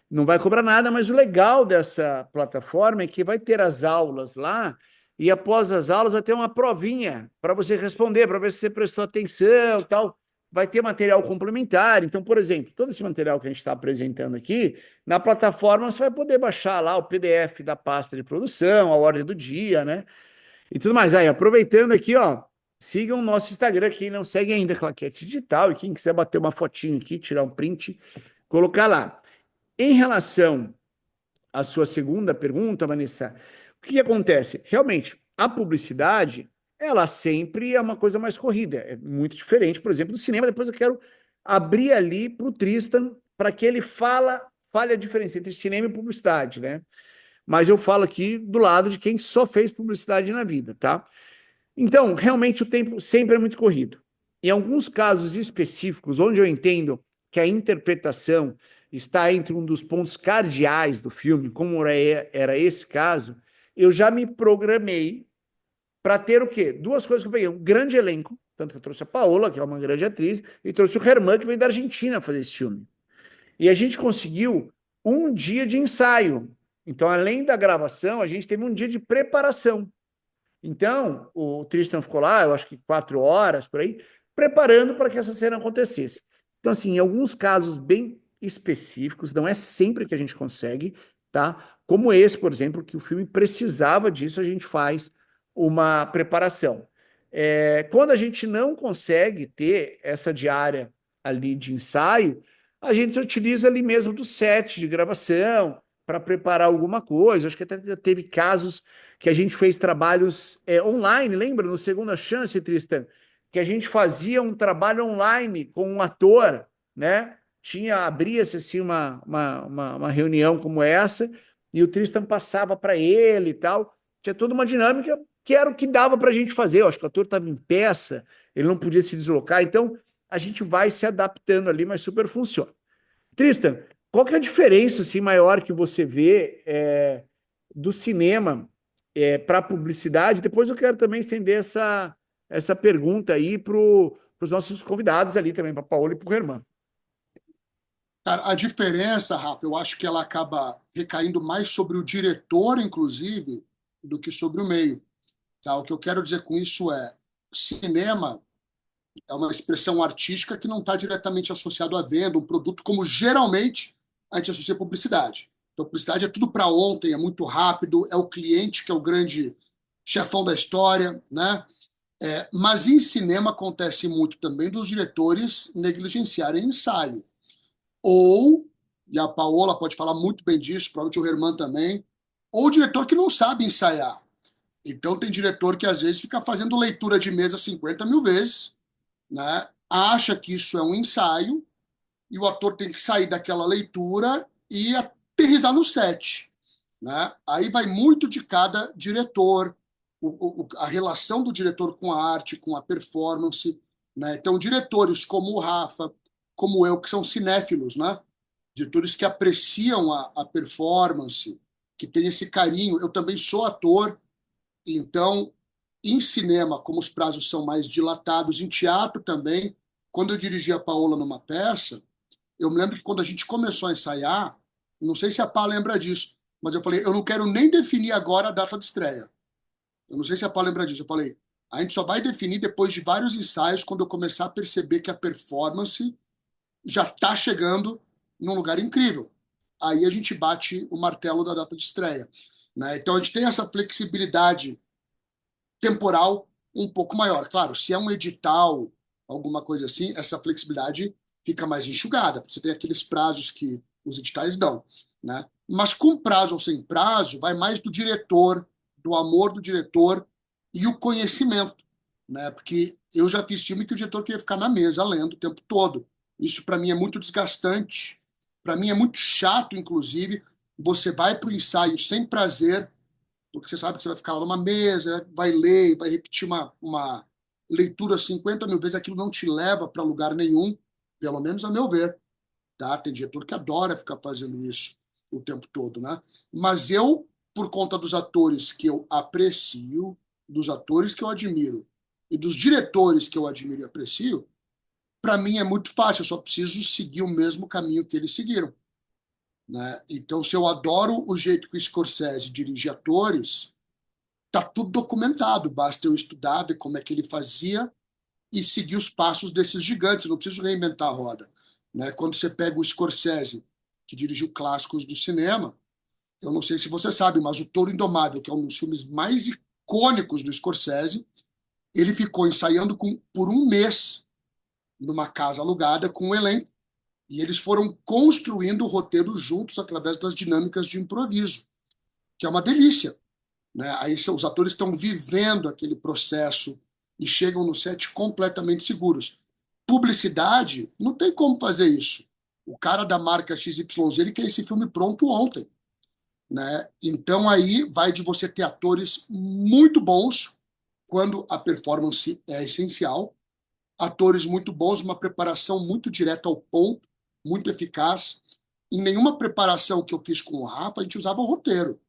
não vai cobrar nada, mas o legal dessa plataforma é que vai ter as aulas lá, e após as aulas vai ter uma provinha para você responder, para ver se você prestou atenção e tal. Vai ter material complementar. Então, por exemplo, todo esse material que a gente está apresentando aqui, na plataforma você vai poder baixar lá o PDF da pasta de produção, a ordem do dia, né? E tudo mais. Aí, aproveitando aqui, ó, sigam o nosso Instagram, quem não segue ainda, Claquete Digital, e quem quiser bater uma fotinho aqui, tirar um print, colocar lá. Em relação à sua segunda pergunta, Vanessa, o que acontece? Realmente, a publicidade, ela sempre é uma coisa mais corrida, é muito diferente, por exemplo, do cinema. Depois eu quero abrir ali para o Tristan, para que ele fale a diferença entre cinema e publicidade, né? Mas eu falo aqui do lado de quem só fez publicidade na vida, tá? Então, realmente o tempo sempre é muito corrido. Em alguns casos específicos, onde eu entendo que a interpretação está entre um dos pontos cardeais do filme, como era esse caso, eu já me programei para ter o quê? Duas coisas que eu peguei. Um grande elenco, tanto que eu trouxe a Paola, que é uma grande atriz, e trouxe o Herman, que vem da Argentina fazer esse filme. E a gente conseguiu um dia de ensaio. Então, além da gravação, a gente teve um dia de preparação. Então, o Tristan ficou lá, eu acho que 4 horas, por aí, preparando para que essa cena acontecesse. Então, assim, em alguns casos bem específicos, não é sempre que a gente consegue, tá? Como esse, por exemplo, que o filme precisava disso, a gente faz uma preparação. Quando a gente não consegue ter essa diária ali de ensaio, a gente utiliza ali mesmo do set de gravação para preparar alguma coisa. Acho que até teve casos que a gente fez trabalhos online, lembra? No Segunda Chance, Tristan, que a gente fazia um trabalho online com um ator, né? Abria-se assim uma reunião como essa, e o Tristan passava para ele e tal. Tinha toda uma dinâmica que era o que dava para a gente fazer. Eu acho que o ator estava em peça, ele não podia se deslocar, então a gente vai se adaptando ali, mas super funciona. Tristan, qual que é a diferença assim, maior que você vê do cinema para a publicidade? Depois eu quero também estender essa pergunta aí para os nossos convidados ali também, para a Paola e para o Herman. Cara, a diferença, Rafa, eu acho que ela acaba recaindo mais sobre o diretor, inclusive, do que sobre o meio. Tá? O que eu quero dizer com isso cinema é uma expressão artística que não está diretamente associado à venda, um produto como geralmente a gente associa a publicidade. Então, publicidade é tudo para ontem, é muito rápido, é o cliente que é o grande chefão da história, né? Mas em cinema acontece muito também dos diretores negligenciarem ensaio. Ou, e a Paola pode falar muito bem disso, provavelmente o Herman também, ou o diretor que não sabe ensaiar. Então tem diretor que às vezes fica fazendo leitura de mesa 50 mil vezes, né? Acha que isso é um ensaio, e o ator tem que sair daquela leitura e aterrissar no set, né? Aí vai muito de cada diretor, a relação do diretor com a arte, com a performance, né? Então, diretores como o Rafa, como eu, que são cinéfilos, né? Diretores que apreciam a performance, que têm esse carinho. Eu também sou ator, então, em cinema, como os prazos são mais dilatados, em teatro também, quando eu dirigi a Paola numa peça, eu me lembro que quando a gente começou a ensaiar, não sei se a Pá lembra disso, mas eu falei, eu não quero nem definir agora a data de estreia. Eu não sei se a Pá lembra disso. Eu falei, a gente só vai definir depois de vários ensaios, quando eu começar a perceber que a performance já está chegando num lugar incrível. Aí a gente bate o martelo da data de estreia, né? Então a gente tem essa flexibilidade temporal um pouco maior. Claro, se é um edital, alguma coisa assim, essa flexibilidade fica mais enxugada, porque você tem aqueles prazos que os editais dão, né? Mas com prazo ou sem prazo, vai mais do diretor, do amor do diretor e o conhecimento, né? Porque eu já fiz filme que o diretor queria ficar na mesa lendo o tempo todo. Isso para mim é muito desgastante, para mim é muito chato, inclusive. Você vai para o ensaio sem prazer, porque você sabe que você vai ficar lá numa mesa, vai ler, vai repetir uma leitura 50 mil vezes, aquilo não te leva para lugar nenhum, pelo menos a meu ver. Tá? Tem diretor que adora ficar fazendo isso o tempo todo, né? Mas eu, por conta dos atores que eu aprecio, dos atores que eu admiro e dos diretores que eu admiro e aprecio, para mim é muito fácil, eu só preciso seguir o mesmo caminho que eles seguiram, né? Então, se eu adoro o jeito que o Scorsese dirige atores, tá tudo documentado, basta eu estudar, ver como é que ele fazia e seguir os passos desses gigantes, não preciso reinventar a roda, né? Quando você pega o Scorsese, que dirigiu clássicos do cinema, eu não sei se você sabe, mas o Touro Indomável, que é um dos filmes mais icônicos do Scorsese, ele ficou ensaiando por um mês numa casa alugada com um elenco, e eles foram construindo o roteiro juntos através das dinâmicas de improviso, que é uma delícia, né? Aí os atores estão vivendo aquele processo e chegam no set completamente seguros. Publicidade, não tem como fazer isso. O cara da marca XYZ, ele quer esse filme pronto ontem, né? Então aí vai de você ter atores muito bons quando a performance é essencial, atores muito bons, uma preparação muito direta ao ponto, muito eficaz. Em nenhuma preparação que eu fiz com o Rafa, a gente usava o roteiro,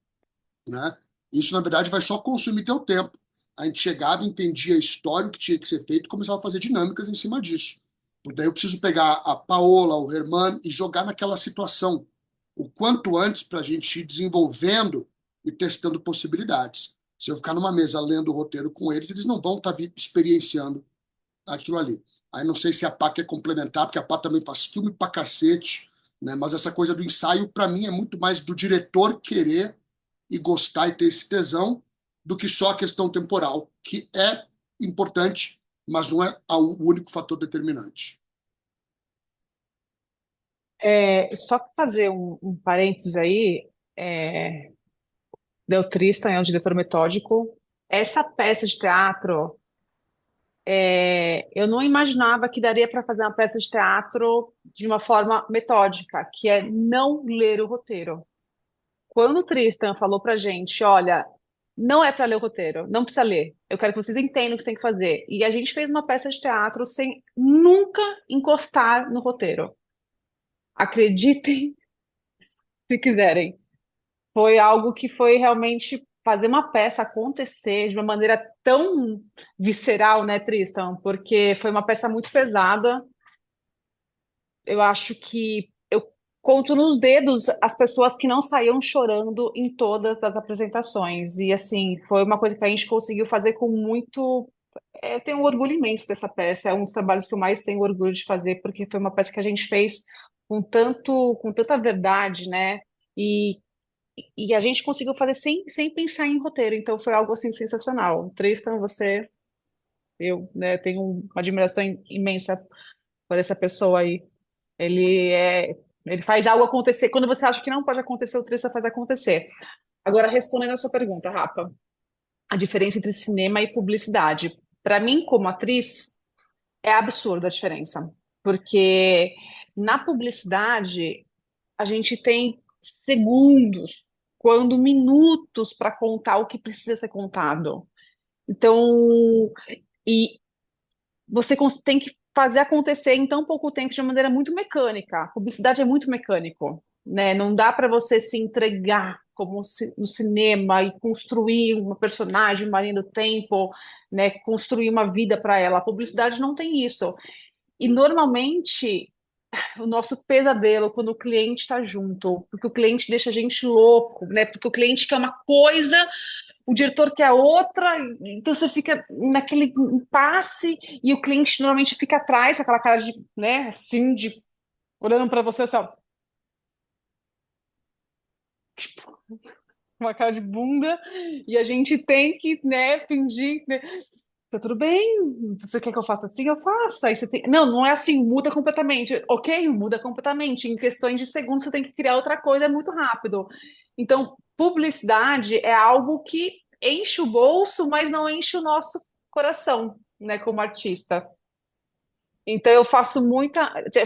né? Isso, na verdade, vai só consumir teu tempo. A gente chegava, entendia a história, o que tinha que ser feito, e começava a fazer dinâmicas em cima disso. Porque daí eu preciso pegar a Paola, o Herman e jogar naquela situação o quanto antes para a gente ir desenvolvendo e testando possibilidades. Se eu ficar numa mesa lendo o roteiro com eles, eles não vão estar experienciando aquilo ali. Aí não sei se a Pá quer complementar, porque a Pá também faz filme pra cacete, né? Mas essa coisa do ensaio, para mim, é muito mais do diretor querer e gostar e ter esse tesão do que só a questão temporal, que é importante, mas não é o único fator determinante. Só fazer um parênteses aí, Del Tristan é um diretor metódico. Essa peça de teatro, eu não imaginava que daria para fazer uma peça de teatro de uma forma metódica, que é não ler o roteiro. Quando o Tristan falou pra gente, olha, não é para ler o roteiro, não precisa ler. Eu quero que vocês entendam o que você tem que fazer. E a gente fez uma peça de teatro sem nunca encostar no roteiro. Acreditem se quiserem. Foi algo que foi realmente fazer uma peça acontecer de uma maneira tão visceral, né, Tristan? Porque foi uma peça muito pesada. Eu acho que eu conto nos dedos as pessoas que não saíam chorando em todas as apresentações. E assim, foi uma coisa que a gente conseguiu fazer com muito. Eu tenho um orgulho imenso dessa peça. É um dos trabalhos que eu mais tenho orgulho de fazer, porque foi uma peça que a gente fez com tanta verdade, né? E e a gente conseguiu fazer sem pensar em roteiro, então foi algo assim sensacional. Tristan, eu, né, tenho uma admiração imensa por essa pessoa aí. Ele é, ele faz algo acontecer. Quando você acha que não pode acontecer, o Tristan faz acontecer. Agora, respondendo a sua pergunta, Rafa, a diferença entre cinema e publicidade. Para mim, como atriz, é absurda a diferença, porque na publicidade a gente tem segundos, quando minutos para contar o que precisa ser contado. Então, e você tem que fazer acontecer em tão pouco tempo de uma maneira muito mecânica. A publicidade é muito mecânico, né? Não dá para você se entregar como no cinema e construir uma personagem, uma linha do tempo, né? Construir uma vida para ela. A publicidade não tem isso. E normalmente o nosso pesadelo quando o cliente está junto, porque o cliente deixa a gente louco, né? Porque o cliente quer uma coisa, o diretor quer outra, então você fica naquele impasse e o cliente normalmente fica atrás, com aquela cara de, né, assim, de olhando para você assim, ó, uma cara de bunda, e a gente tem que, né, fingir, né, tá tudo bem, você quer que eu faça assim? Eu faço. Aí você tem... Não, não é assim, muda completamente. Ok, muda completamente. Em questões de segundos você tem que criar outra coisa, é muito rápido. Então, publicidade é algo que enche o bolso, mas não enche o nosso coração, né, como artista. Então, eu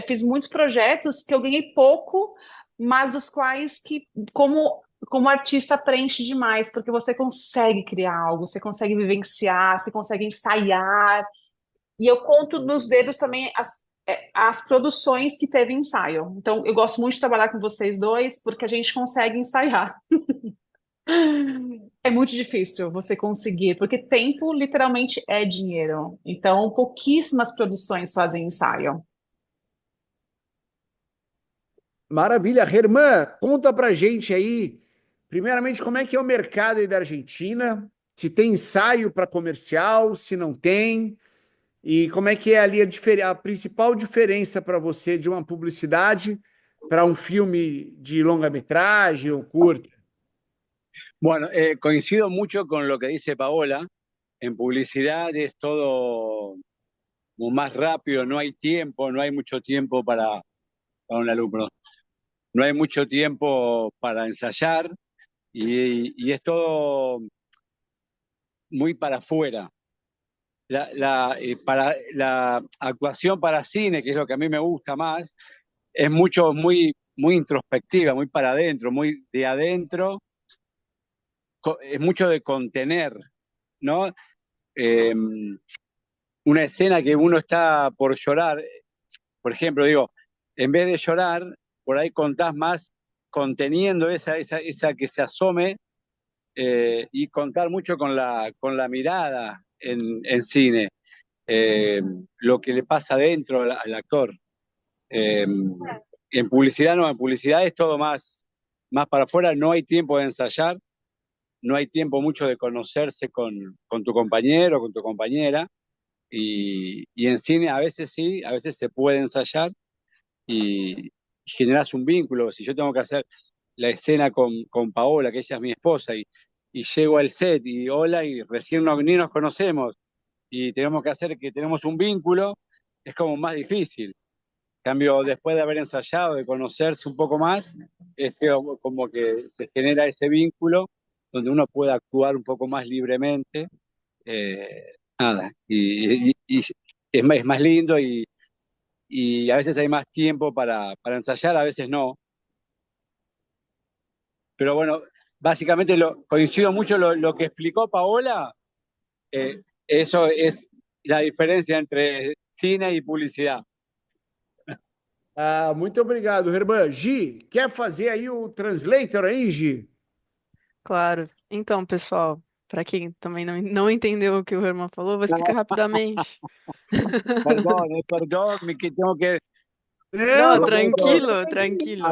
fiz muitos projetos que eu ganhei pouco, mas dos quais que, como artista, preenche demais, porque você consegue criar algo, você consegue vivenciar, você consegue ensaiar. E eu conto nos dedos também as produções que teve ensaio. Então, eu gosto muito de trabalhar com vocês dois, porque a gente consegue ensaiar. É muito difícil você conseguir, porque tempo literalmente é dinheiro. Então, pouquíssimas produções fazem ensaio. Maravilha. Herman, conta pra gente aí, primeiramente, como é que é o mercado aí da Argentina? Se tem ensaio para comercial, se não tem, e como é que é ali a principal diferença para você de uma publicidade para um filme de longa-metragem ou curta? Bueno, coincido mucho con lo que dice Paola. En publicidad es todo como más rápido, no hay tiempo, no hay mucho tiempo para un alumno, no hay mucho tiempo para ensayar y es todo muy para afuera. Para la actuación para cine, que es lo que a mí me gusta más, es muy introspectiva, muy para adentro, muy de adentro, es mucho de contener, ¿no? Eh, una escena que uno está por llorar, por ejemplo, digo, en vez de llorar, por ahí contás más conteniendo esa que se asome y contar mucho con la mirada en cine, lo que le pasa adentro al actor. Eh, en publicidad no, en publicidad es todo más para afuera, no hay tiempo de ensayar, no hay tiempo mucho de conocerse con tu compañero, con tu compañera, y en cine a veces sí, a veces se puede ensayar y generas un vínculo. Si yo tengo que hacer la escena con Paola, que ella es mi esposa, y llego al set y hola, y recién ni nos conocemos, y tenemos que hacer que tenemos un vínculo, es como más difícil. En cambio, después de haber ensayado, de conocerse un poco más, es que como que se genera ese vínculo donde uno puede actuar un poco más libremente. Nada, y es más lindo y a veces hay más tiempo para ensayar, a veces no. Pero bueno, básicamente coincido mucho lo que explicó Paola, eso es la diferencia entre cine y publicidad. Ah, muito obrigado, Herman. Gi, quer fazer aí o translator aí, Gi? Claro. Então, pessoal, para quem também não entendeu o que o Herman falou, eu vou explicar rapidamente. Perdón, que tengo que Não, Não, tranquilo, tranquilo.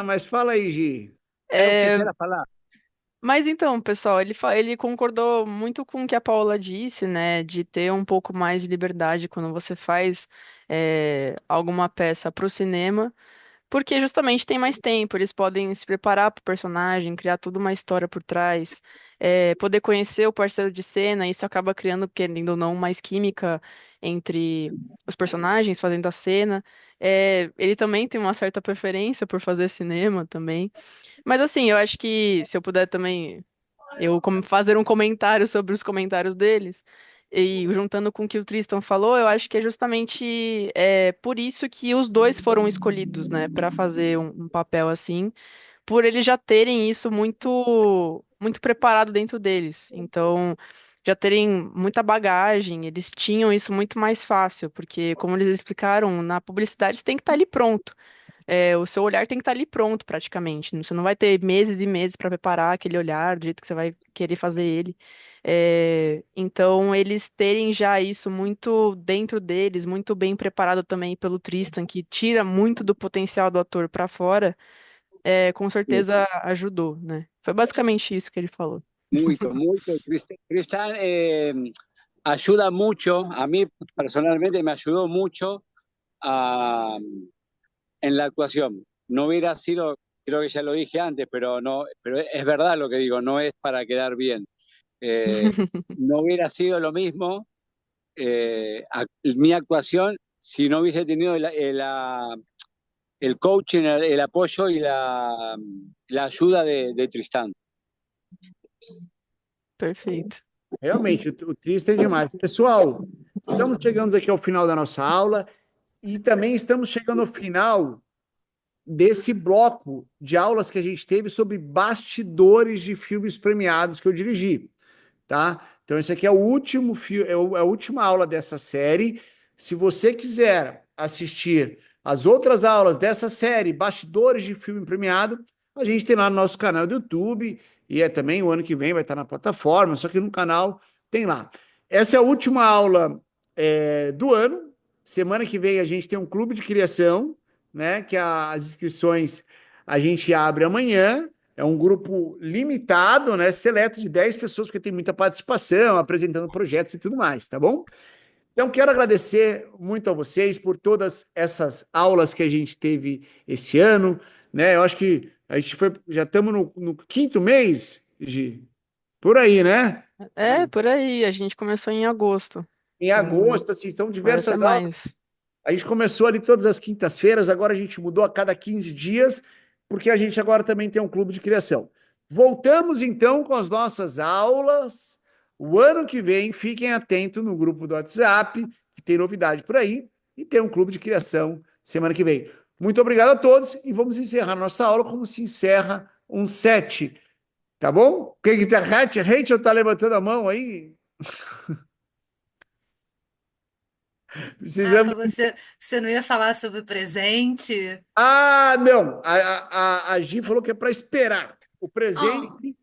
mas fala aí, Gi. eu É, quisiera falar. mas então, pessoal, ele concordou muito com o que a Paula disse, né, de ter um pouco mais de liberdade quando você faz alguma peça para o cinema. Porque justamente tem mais tempo, eles podem se preparar para o personagem, criar toda uma história por trás, poder conhecer o parceiro de cena, isso acaba criando, querendo ou não, mais química entre os personagens fazendo a cena. Ele também tem uma certa preferência por fazer cinema também. Mas assim, eu acho que se eu puder também fazer um comentário sobre os comentários deles, e juntando com o que o Tristan falou, eu acho que é justamente por isso que os dois foram escolhidos, né, para fazer um papel assim, por eles já terem isso muito muito preparado dentro deles. Então, já terem muita bagagem, eles tinham isso muito mais fácil, porque, como eles explicaram, na publicidade você tem que estar ali pronto. O seu olhar tem que estar ali pronto, praticamente. Você não vai ter meses e meses para preparar aquele olhar do jeito que você vai querer fazer ele. Então, eles terem já isso muito dentro deles, muito bem preparado também pelo Tristan, que tira muito do potencial do ator para fora, com certeza ajudou, né? Foi basicamente isso que ele falou. Mucho, mucho. Tristan ayuda mucho, a mí personalmente me ayudó mucho en la actuación. No hubiera sido, creo que ya lo dije antes, pero es verdad lo que digo, no es para quedar bien. No hubiera sido lo mismo mi actuación si no hubiese tenido el coaching, el apoyo y la ayuda de Tristán. Perfeito. Realmente, o Tristan é demais. Pessoal, estamos chegando aqui ao final da nossa aula e também estamos chegando ao final desse bloco de aulas que a gente teve sobre bastidores de filmes premiados que eu dirigi, tá? Então, esse aqui é o último é a última aula dessa série. Se você quiser assistir as outras aulas dessa série, bastidores de filme premiado, a gente tem lá no nosso canal do YouTube, e também o ano que vem vai estar na plataforma, só que no canal tem lá. Essa é a última aula do ano. Semana que vem a gente tem um clube de criação, né? Que as inscrições a gente abre amanhã. É um grupo limitado, né? Seleto de 10 pessoas, porque tem muita participação, apresentando projetos e tudo mais, tá bom? Então, quero agradecer muito a vocês por todas essas aulas que a gente teve esse ano, né? Eu acho que a gente já estamos no 5º mês, Gi, por aí, né? Por aí. A gente começou em agosto. Em agosto, assim, são diversas aulas. Mais. A gente começou ali todas as quintas-feiras, agora a gente mudou a cada 15 dias, porque a gente agora também tem um clube de criação. Voltamos, então, com as nossas aulas. O ano que vem, fiquem atentos no grupo do WhatsApp, que tem novidade por aí, e tem um clube de criação semana que vem. Muito obrigado a todos, e vamos encerrar nossa aula como se encerra um 7. Tá bom? Quem tá Rachel tá levantando a mão aí? Rafa, você não ia falar sobre o presente? Ah, não. A Gi falou que é para esperar. O presente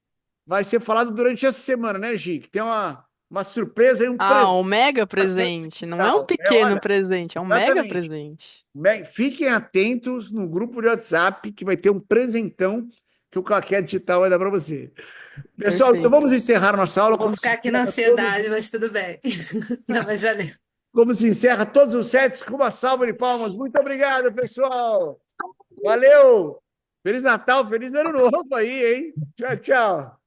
vai ser falado durante essa semana, né, Gi? Que tem uma surpresa e um presente. Um mega presente. Não é um pequeno presente, é um mega presente. Fiquem atentos no grupo de WhatsApp que vai ter um presentão que o Claquete Digital vai dar para você. Pessoal, então vamos encerrar nossa aula. Vou ficar aqui na ansiedade, mas tudo bem. Não, mas valeu. Como se encerra todos os sets com uma salva de palmas. Muito obrigado, pessoal. Valeu. Feliz Natal, feliz Ano Novo aí, hein? Tchau, tchau.